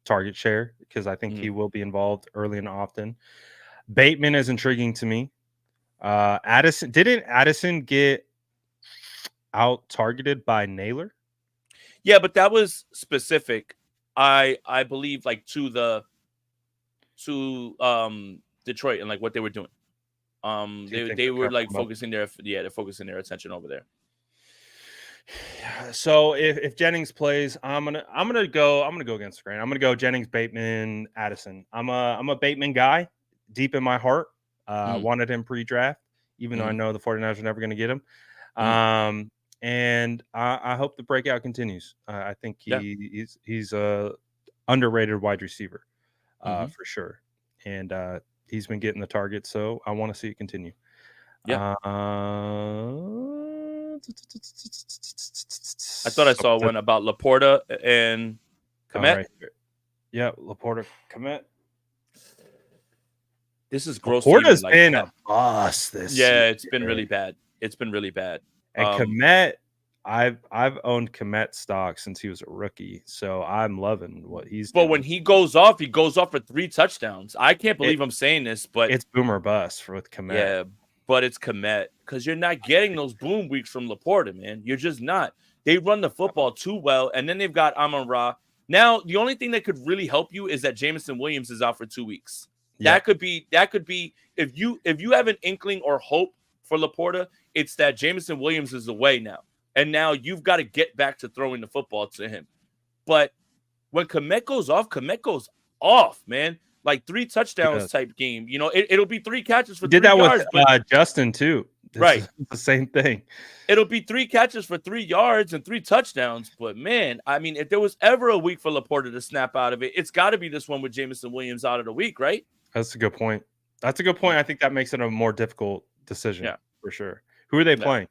S1: target share, because I think he will be involved early and often. Bateman is intriguing to me. Didn't Addison get out targeted by Naylor?
S2: Yeah, but that was specific. I believe like to Detroit and like what they were doing. They were like focusing they're focusing their attention over there.
S1: So if Jennings plays, I'm gonna go against the grain. I'm gonna go Jennings, Bateman, Addison. I'm a Bateman guy deep in my heart. Wanted him pre-draft, even though I know the 49ers are never going to get him. And I hope the breakout continues. I think he's a underrated wide receiver for sure. And he's been getting the target, so I want to see it continue.
S2: Yeah. I thought I saw one about Laporta and Komet.
S1: Right. Yeah, Laporta, Komet.
S2: This is gross.
S1: Laporta's been a bust this year.
S2: It's been really bad. It's been really bad.
S1: And Komet, I've owned Komet stock since he was a rookie, so I'm loving what he's doing.
S2: But when he goes off for 3 touchdowns. I can't believe I'm saying this, but
S1: it's boomer bust with Komet.
S2: Yeah, but it's Komet because you're not getting those boom weeks from Laporta, man. You're just not. They run the football too well, and then they've got Amon-Ra. Now, the only thing that could really help you is that Jameson Williams is out for 2 weeks. That could be if you have an inkling or hope for Laporta, it's that Jameson Williams is away now. And now you've got to get back to throwing the football to him. But when Komet goes off, man. Like 3 touchdowns type game. You know, it'll be 3 catches for 3 yards.
S1: Did that with Justin too.
S2: Right.
S1: The same thing.
S2: It'll be 3 catches for 3 yards and 3 touchdowns. But, man, I mean, if there was ever a week for Laporta to snap out of it, it's got to be this one with Jameson Williams out of the week, right?
S1: That's a good point. I think that makes it a more difficult decision for sure. Who are they playing?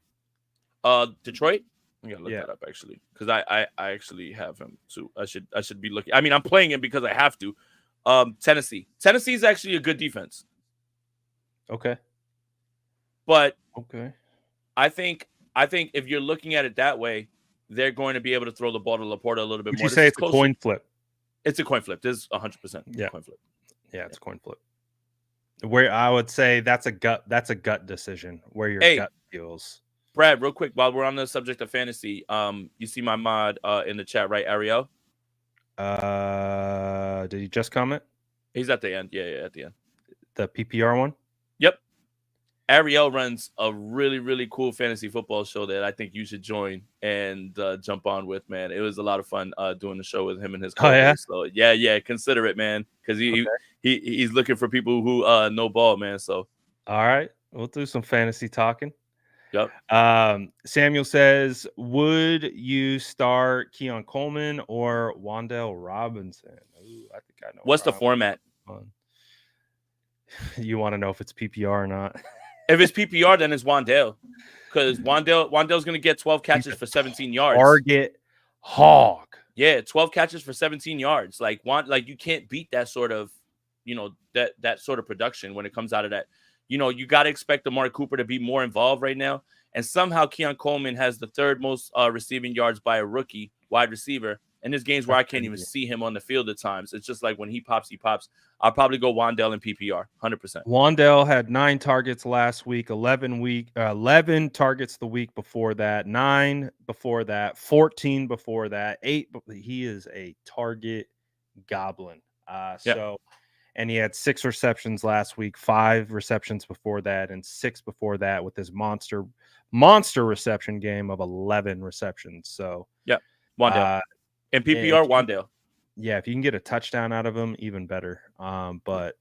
S2: Detroit. I gotta look that up actually, because I actually have him too. I should be looking. I mean, I'm playing him because I have to. Tennessee. Tennessee is actually a good defense.
S1: Okay.
S2: But I think if you're looking at it that way, they're going to be able to throw the ball to Laporta a little bit more.
S1: You say it's a coin flip.
S2: It's a coin flip. This is 100%.
S1: Yeah.
S2: Coin flip.
S1: Yeah, it's a coin flip. Where I would say that's a gut decision where your gut feels.
S2: Brad, real quick, while we're on the subject of fantasy, you see my mod in the chat, right, Ariel?
S1: Did he just comment?
S2: He's at the end. Yeah, at the end.
S1: The PPR one?
S2: Yep. Ariel runs a really, really cool fantasy football show that I think you should join and jump on with, man. It was a lot of fun doing the show with him and his co-host. So yeah, consider it, man, because he's looking for people who know ball, man. So
S1: all right, we'll do some fantasy talking.
S2: Yep.
S1: Samuel says, would you start Keon Coleman or Wan'Dale Robinson? Ooh, I think I know.
S2: What's the format?
S1: You want to know if it's PPR or not?
S2: If it's PPR, then it's Wan'Dale, because Wan'Dale's going to get 12 catches for 17 yards.
S1: Target hog.
S2: Yeah, 12 catches for 17 yards. Like you can't beat that sort of, that sort of production when it comes out of that. You got to expect Amari Cooper to be more involved right now. And somehow Keon Coleman has the 3rd most receiving yards by a rookie wide receiver. And there's games where I can't even see him on the field at times. It's just like when he pops. I'll probably go Wan'Dale in PPR, 100%.
S1: Wan'Dale had 9 targets last week, 11 targets the week before that, 9 before that, 14 before that, 8. He is a target goblin. So, and he had 6 receptions last week, 5 receptions before that, and 6 before that with his monster reception game of 11 receptions. So,
S2: Yep. Wandale.
S1: uh,
S2: In
S1: if
S2: PPR, Wandale.
S1: yeah, if you can get a touchdown out of him, even better. But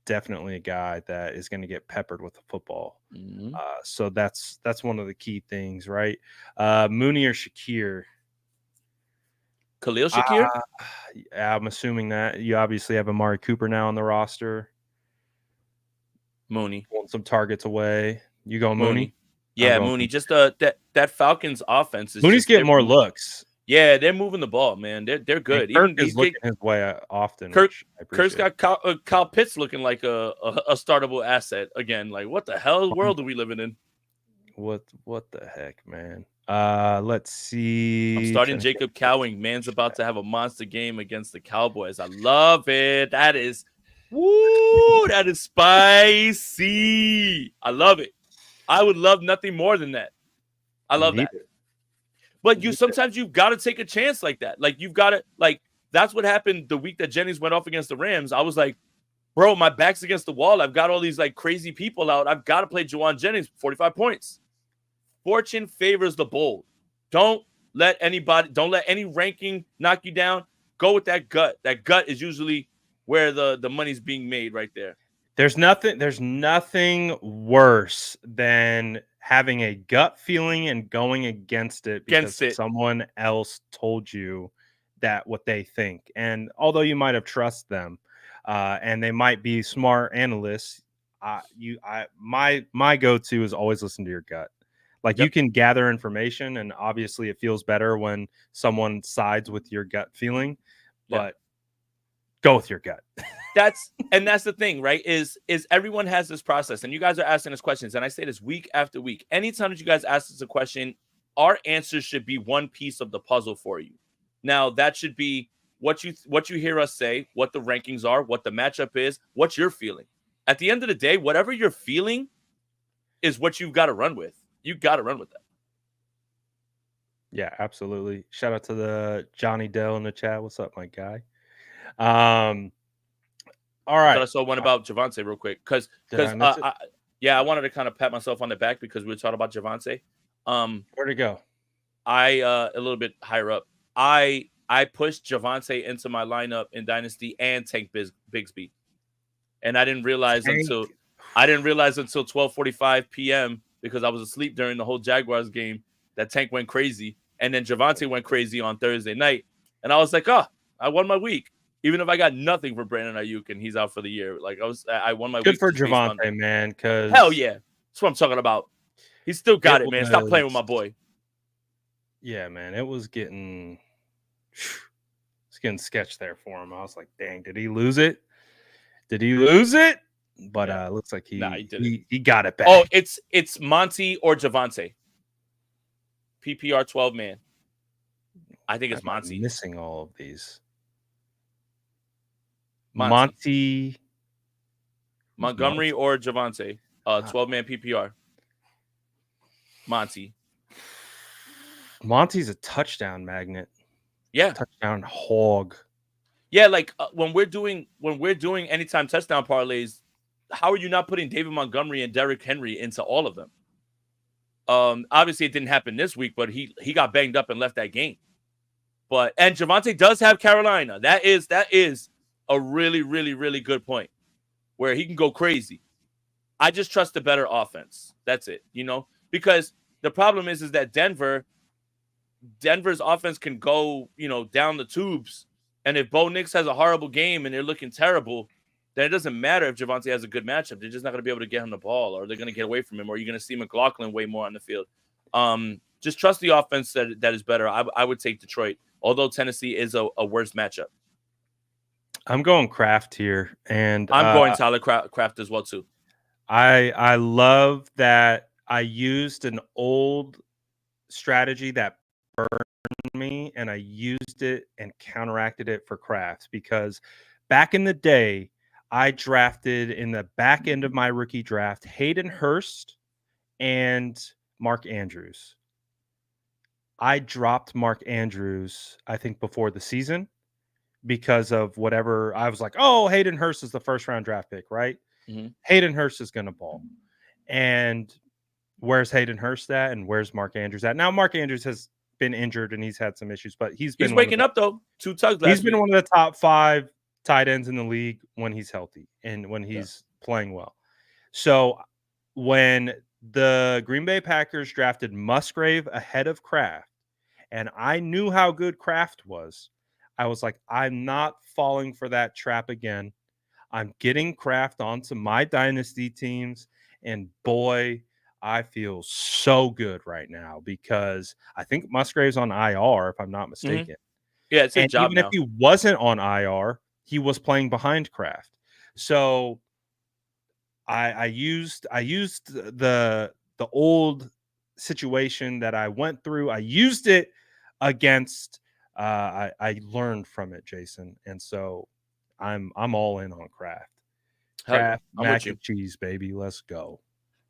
S1: definitely a guy that is going to get peppered with the football.
S2: Mm-hmm.
S1: So that's one of the key things, right? Mooney or Shakir?
S2: Khalil Shakir?
S1: I'm assuming that you obviously have Amari Cooper now on the roster.
S2: Mooney.
S1: Pulling some targets away. You go Mooney?
S2: Yeah, Mooney. Just that Falcons offense is
S1: Mooney's
S2: just
S1: getting more looks.
S2: Yeah, they're moving the ball, man. They're good.
S1: And Kirk
S2: Even
S1: is looking his way often.
S2: Kirk's
S1: Which I appreciate.
S2: got Kyle Pitts looking like a startable asset again. Like, what the hell world are we living in?
S1: What the heck, man? Let's see.
S2: I'm starting Jacob Cowing. Man's about to have a monster game against the Cowboys. I love it. That is spicy. I love it. I would love nothing more than that. I love that. But sometimes you've got to take a chance like that. Like, you've got to, like, that's what happened the week that Jennings went off against the Rams. I was like, bro, my back's against the wall. I've got all these like crazy people out. I've got to play Juwan Jennings, 45 points. Fortune favors the bold. Don't let any ranking knock you down. Go with that gut. That gut is usually where the money's being made right there.
S1: There's nothing worse than having a gut feeling and going against it because someone else told you that what they think. And although you might have trust them, and they might be smart analysts, my go-to is always listen to your gut. Like, you can gather information, and obviously it feels better when someone sides with your gut feeling, but go with your gut.
S2: That's the thing, right? Is everyone has this process, and you guys are asking us questions, and I say this week after week. Anytime that you guys ask us a question, our answers should be one piece of the puzzle for you. Now, that should be what you hear us say, what the rankings are, what the matchup is, what you're feeling. At the end of the day, whatever you're feeling is what you've got to run with. You got to run with that.
S1: Yeah, absolutely. Shout out to the Johnny Dell in the chat. What's up, my guy? All right.
S2: I thought I saw one about Javonte real quick because I wanted to kind of pat myself on the back because we were talking about Javonte.
S1: Where'd it go?
S2: A little bit higher up. I pushed Javonte into my lineup in Dynasty and Tank Bigsby, and I didn't realize until 12:45 p.m. because I was asleep during the whole Jaguars game that Tank went crazy, and then Javonte went crazy on Thursday night, and I was like, oh, I won my week. Even if I got nothing for Brandon Ayuk and he's out for the year, like I won my week.
S1: Good for Javonte, man. Because
S2: hell yeah, that's what I'm talking about. He's still got it, man. Stop playing with my boy.
S1: Yeah, man, it was getting sketched there for him. I was like, dang, did he lose it? But looks like he got it back.
S2: Oh, it's Monty or Javonte. PPR 12 man. I think it's Monty.
S1: I'm missing all of these. Monty
S2: Montgomery or Javonte. 12-man PPR.
S1: Monty's a touchdown magnet.
S2: Yeah.
S1: Touchdown hog.
S2: Yeah, like when we're doing anytime touchdown parlays, how are you not putting David Montgomery and Derrick Henry into all of them? Obviously it didn't happen this week, but he got banged up and left that game. And Javonte does have Carolina. That is a really, really, really good point where he can go crazy. I just trust the better offense. That's it, because the problem is that Denver's offense can go, down the tubes. And if Bo Nix has a horrible game and they're looking terrible, then it doesn't matter if Javonte has a good matchup. They're just not going to be able to get him the ball, or they're going to get away from him, or you're going to see McLaughlin way more on the field. Just trust the offense that is better. I would take Detroit, although Tennessee is a worse matchup.
S1: I'm going Kraft here, and
S2: I'm going Tyler Kraft as well too.
S1: I love that I used an old strategy that burned me, and I used it and counteracted it for Kraft, because back in the day, I drafted in the back end of my rookie draft Hayden Hurst and Mark Andrews. I dropped Mark Andrews, I think, before the season, because of whatever. I was like, oh, Hayden Hurst is the first round draft pick, right?
S2: Mm-hmm.
S1: Hayden Hurst is going to ball. And where's Hayden Hurst at? And where's Mark Andrews at? Now, Mark Andrews has been injured and he's had some issues, but he's
S2: waking up though. 2 tugs last week.
S1: He's been one of the top 5 tight ends in the league when he's healthy and when he's playing well. So when the Green Bay Packers drafted Musgrave ahead of Kraft, and I knew how good Kraft was, I was like, I'm not falling for that trap again. I'm getting Kraft onto my dynasty teams, and boy, I feel so good right now because I think Musgrave's on IR, if I'm not mistaken.
S2: Yeah, it's his
S1: And
S2: job
S1: even
S2: now.
S1: if he wasn't on IR, he was playing behind Kraft. So I used the old situation that I went through. I used it against. I learned from it, Jason, and so I'm all in on Kraft. Kraft mac and cheese, baby. Let's go.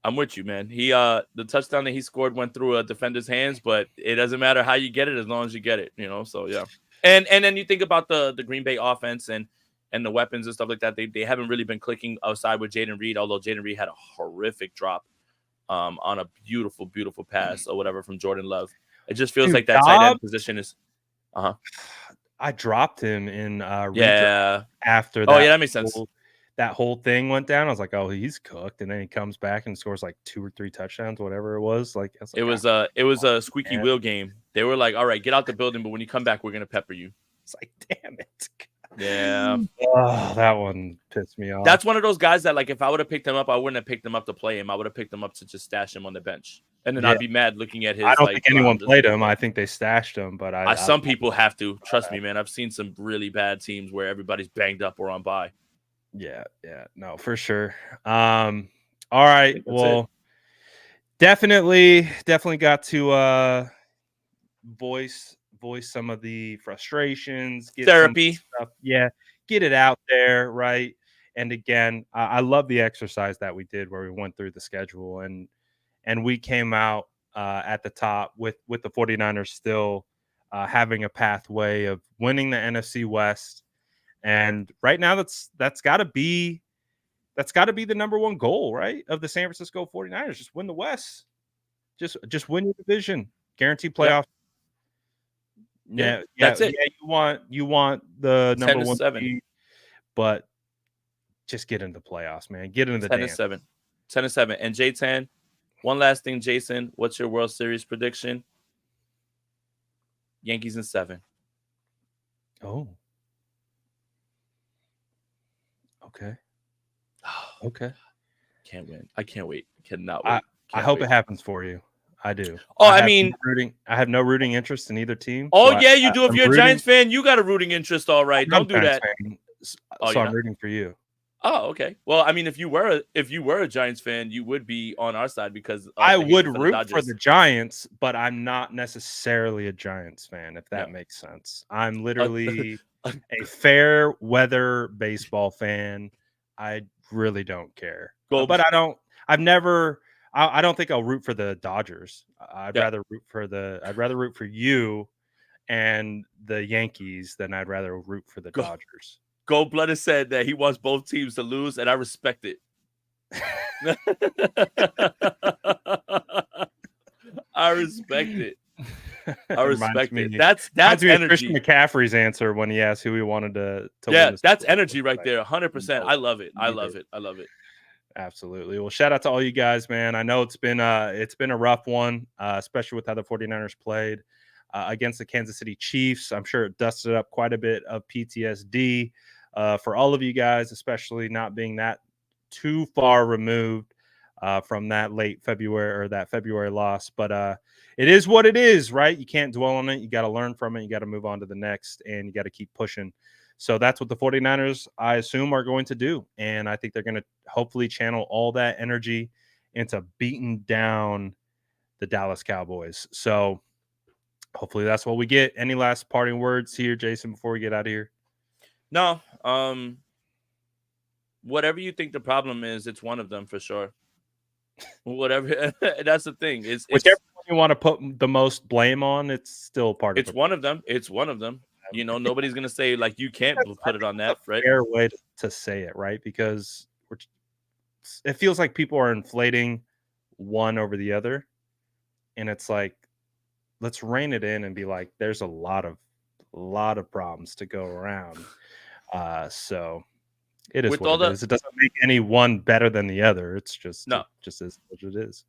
S2: I'm with you, man. He the touchdown that he scored went through a defender's hands, but it doesn't matter how you get it as long as you get it, you know. So yeah. And then you think about the Green Bay offense and the weapons and stuff like that. They haven't really been clicking outside with Jaden Reed, although Jaden Reed had a horrific drop on a beautiful, beautiful pass or whatever from Jordan Love. It just feels like that tight end position is
S1: I dropped him in
S2: yeah
S1: after that.
S2: Oh yeah, that makes sense.
S1: That whole thing went down. I was like, oh, he's cooked. And then he comes back and scores like 2 or 3 touchdowns, whatever it was.
S2: It was a squeaky wheel game. They were like, all right, get out the building, but when you come back, we're gonna pepper you.
S1: It's like, damn it.
S2: Yeah.
S1: Oh, that one pissed me off.
S2: That's one of those guys that, like, if I would have picked him up, I wouldn't have picked him up to play him. I would have picked him up to just stash him on the bench. And then I'd be mad looking at his.
S1: I don't think anyone played him. I think they stashed him, but
S2: some people have to. Trust me, man. I've seen some really bad teams where everybody's banged up or on bye.
S1: Yeah, no, for sure. All right, well, definitely got to voice some of the frustrations, get
S2: therapy
S1: stuff. Yeah, get it out there, right? And again, I love the exercise that we did where we went through the schedule and we came out at the top with the 49ers still having a pathway of winning the NFC West. And right now that's got to be the number one goal, right? Of the San Francisco 49ers, just win the West. Just win your division. Guarantee playoff. Yeah,
S2: that's it.
S1: Yeah, you want the number 1
S2: seed,
S1: but just get into the playoffs, man. Get into the
S2: 10-7. 10-7. And J10, one last thing, Jason. What's your World Series prediction? Yankees in 7.
S1: Oh. Okay. Okay.
S2: Can't win. I can't wait. Cannot wait.
S1: I hope it happens for you. I do.
S2: Oh,
S1: I have no rooting interest in either team.
S2: Oh, yeah, you do. If you're a Giants fan, you got a rooting interest, all right. Don't do that.
S1: So I'm rooting for you.
S2: Oh, okay. Well, I mean, if you were a Giants fan, you would be on our side because
S1: I would root for the Giants, but I'm not necessarily a Giants fan, if that makes sense. I'm literally a fair weather baseball fan. I really don't care. But I don't think I'll root for the Dodgers. I'd rather root for you and the Yankees than I'd rather root for the Dodgers.
S2: Gold Blooded said that he wants both teams to lose, and I respect it. I respect it. That's energy.
S1: Christian McCaffrey's answer when he asked who he wanted to
S2: win. That's energy right there. 100%. I love it. I love it.
S1: Absolutely. Well, shout out to all you guys, man. I know it's been a rough one, especially with how the 49ers played against the Kansas City Chiefs. I'm sure it dusted up quite a bit of PTSD for all of you guys, especially not being that too far removed from that late February or that February loss. But it is what it is, right? You can't dwell on it. You got to learn from it. You got to move on to the next, and you got to keep pushing. So that's what the 49ers, I assume, are going to do. And I think they're going to hopefully channel all that energy into beating down the Dallas Cowboys. So hopefully that's what we get. Any last parting words here, Jason, before we get out of here?
S2: No. Whatever you think the problem is, it's one of them for sure. Whatever. That's the thing. It's
S1: whichever one you want to put the most blame on, it's still part of it.
S2: It's one of them. You know, nobody's gonna say like you can't
S1: I
S2: put it
S1: think
S2: on
S1: that's a
S2: that, right?
S1: fair way to say it, right? Because it feels like people are inflating one over the other, and it's like, let's rein it in and be like, there's a lot of problems to go around. So it is
S2: With
S1: what
S2: all
S1: it
S2: the
S1: is. It doesn't make any one better than the other. It's just
S2: no,
S1: it just is what it is.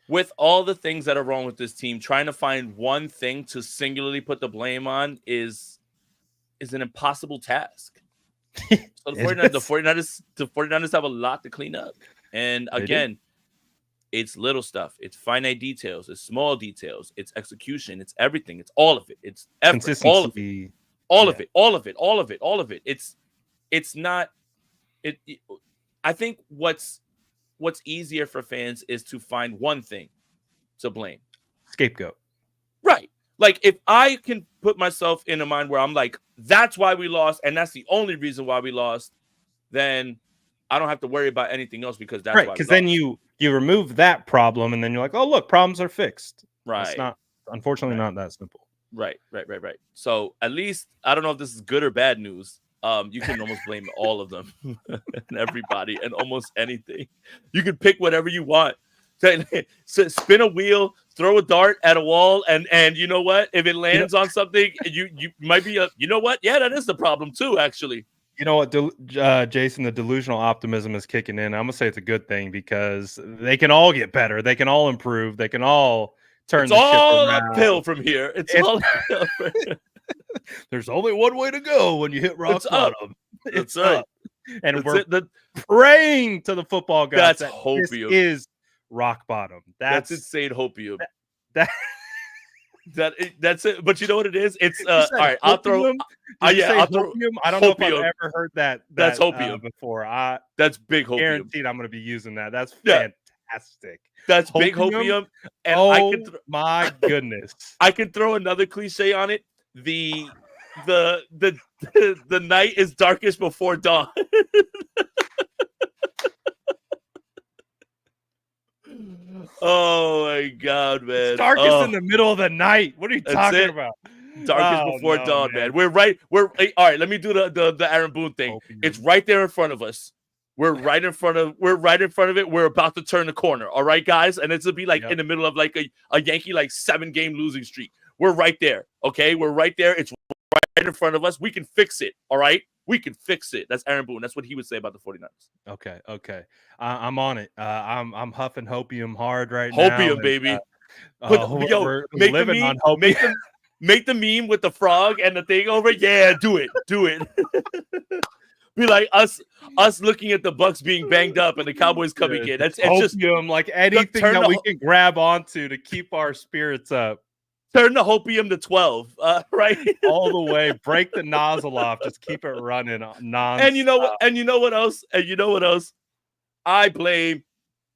S2: with all the things that are wrong with this team, trying to find one thing to singularly put the blame on is an impossible task. So the
S1: It
S2: 49ers,
S1: is.
S2: 49ers have a lot to clean up. And
S1: They do.
S2: again, it's little stuff, it's finite details, it's small details, it's execution, it's everything, it's all of it, it's effort, all of it,
S1: Consistency.
S2: all of
S1: Yeah.
S2: it, all of it, all of it, all of it. It's not it I think what's easier for fans is to find one thing to blame.
S1: Scapegoat.
S2: Right. Like if I can put myself in a mind where I'm like, that's why we lost, and that's the only reason why we lost, then I don't have to worry about anything else because that's
S1: Right.
S2: why we
S1: Because then
S2: lost.
S1: you remove that problem and then you're like, oh look, problems are fixed. It's
S2: Right.
S1: not, unfortunately,
S2: Right.
S1: not that simple.
S2: Right. So at least I don't know if this is good or bad news. You can almost blame all of them and everybody and almost anything. You can pick whatever you want. So spin a wheel, throw a dart at a wall, and you know what? If it
S1: You know,
S2: lands on something, you might be you know what? Yeah, that is the problem too, actually.
S1: you know what, Jason, the delusional optimism is kicking in. I'm gonna say it's a good thing because they can all get better. They can all improve. They can all turn
S2: It's
S1: the ship
S2: all
S1: around.
S2: uphill from here. It's
S1: It's
S2: all uphill.
S1: there's only one way to go when you hit
S2: It's
S1: rock
S2: up.
S1: bottom.
S2: That's
S1: It's
S2: right.
S1: up. And
S2: That's
S1: we're
S2: it.
S1: praying to the football gods
S2: That's
S1: that this
S2: hopium.
S1: is rock bottom.
S2: That's
S1: That's
S2: insane hopium.
S1: that.
S2: That's it. But you know what it is? It's
S1: You
S2: all
S1: said
S2: right. I'll throw.
S1: hopium? Did you
S2: Yeah,
S1: say
S2: I'll throw
S1: hopium? I don't know if I've
S2: hopium.
S1: ever heard that
S2: That's hopium.
S1: before. I
S2: That's big hopium.
S1: guaranteed I'm gonna be using that. That's
S2: Yeah,
S1: fantastic.
S2: that's big
S1: Hopium?
S2: hopium. And
S1: Oh my goodness.
S2: I can throw another cliche on it. The the night is darkest before dawn. Oh my god,
S1: It's
S2: man.
S1: darkest in
S2: Oh,
S1: the middle of the night. What are you
S2: that's
S1: talking
S2: it.
S1: about?
S2: Darkest
S1: Oh
S2: before
S1: no,
S2: dawn,
S1: man.
S2: man. We're right. All right. Let me do the Aaron Boone thing. It's
S1: Hopium.
S2: right there in front of us. We're right in front of it. We're about to turn the corner. All right, guys. And it's to be like
S1: Yep.
S2: in the middle of like a Yankee like 7-game losing streak. We're right there. Okay. We're right there. It's right in front of us. We can fix it. All right. We can fix it. That's Aaron Boone. That's what he would say about the 49ers.
S1: Okay. I'm on it. I'm huffing hopium hard right now,
S2: Hopium,
S1: and
S2: baby.
S1: we're
S2: Make the
S1: living
S2: meme.
S1: on hopium.
S2: Make the meme with the frog and the thing over. Yeah, do it. Be like us looking at the Bucks being banged up and the Cowboys coming in.
S1: It's
S2: It's just
S1: hopium, like anything
S2: turn
S1: that we
S2: the
S1: can grab onto to keep our spirits up
S2: turn the hopium to 12. Right.
S1: all the way. Break the nozzle off. Just keep it running nonstop.
S2: And you know what? And you know what else? And you know what else? I blame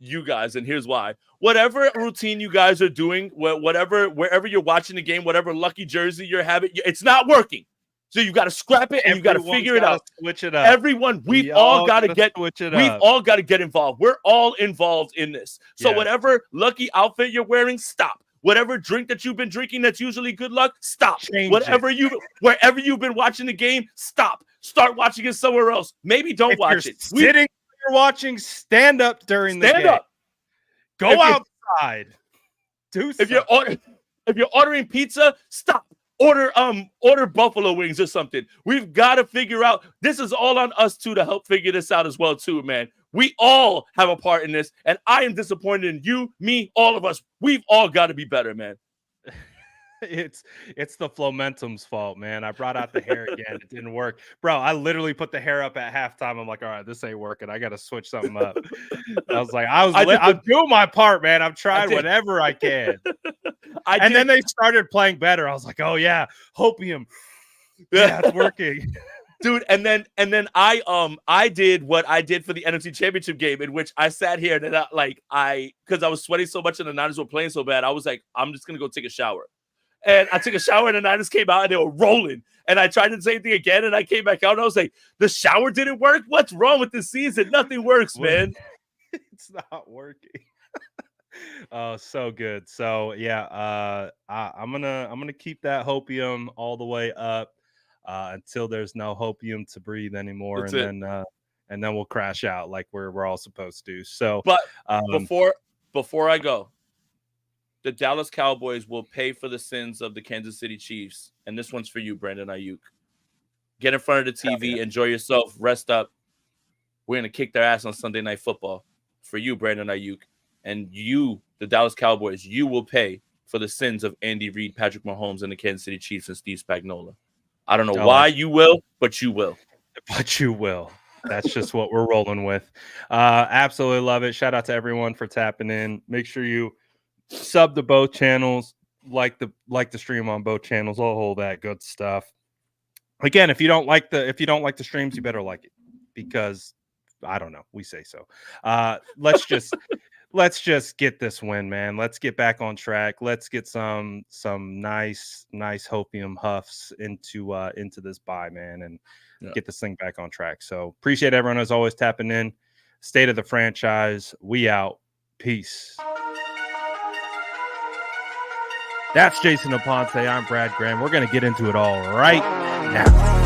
S2: you guys, and here's why. Whatever routine you guys are doing, wherever you're watching the game, whatever lucky jersey you're having, it's not working. So you got to scrap it and you got to figure it out.
S1: Switch it up.
S2: Everyone, we've all got to get
S1: switch it
S2: we've
S1: up.
S2: all got to get involved. We're all involved in this. So
S1: Yes.
S2: whatever lucky outfit you're wearing, stop. Whatever drink that you've been drinking that's usually good luck, stop.
S1: Change
S2: Wherever you've been watching the game, stop. Start watching it somewhere else. Maybe don't
S1: If
S2: watch
S1: you're
S2: it.
S1: Sitting you're watching, stand up during the
S2: Stand
S1: game.
S2: up.
S1: Go outside. Do
S2: If
S1: something.
S2: you're ordering pizza, stop. Order buffalo wings or something. We've got to figure out. This is all on us too to help figure this out as well too, man. We all have a part in this, and I am disappointed in you, me, all of us. We've all got to be better, man.
S1: It's the Flomentum's fault, man. I brought out the hair again. It didn't work. Bro, I literally put the hair up at halftime. I'm like, all right, this ain't working. I got to switch something up. I was like, I'm doing my part, man. I'm trying whatever I can. Then they started playing better. I was like, oh yeah, hopium. Yeah, it's working.
S2: Dude, and then I did what I did for the NFC Championship game, in which I sat here and because I was sweating so much and the Niners were playing so bad, I was like, I'm just gonna go take a shower. And I took a shower and the Niners came out and they were rolling. And I tried the same thing again and I came back out and I was like, the shower didn't work? What's wrong with this season? Nothing works, man.
S1: It's not working. Oh, so good. So yeah, I'm gonna keep that hopium all the way up. until there's no hopium to breathe anymore,
S2: That's it.
S1: And then we'll crash out like we're all supposed to. So,
S2: But
S1: um,
S2: before I go, the Dallas Cowboys will pay for the sins of the Kansas City Chiefs. And this one's for you, Brandon Ayuk. Get in front of the TV, enjoy yourself, rest up. We're going to kick their ass on Sunday Night Football. For you, Brandon Ayuk. And you, the Dallas Cowboys, you will pay for the sins of Andy Reid, Patrick Mahomes, and the Kansas City Chiefs and Steve Spagnuolo. I don't know why you will, but you will.
S1: But you will. That's just what we're rolling with. Absolutely love it. Shout out to everyone for tapping in. Make sure you sub to both channels, like the stream on both channels, all that good stuff. Again, if you don't like the streams, you better like it, because I don't know, we say so. Let's just get this win, man. Let's get back on track. Let's get some nice hopium huffs into this bye, man, and get this thing back on track. So appreciate everyone as always tapping in. State of the franchise. We out. Peace. That's Jason Aponte. I'm Brad Graham. We're going to get into it all right now.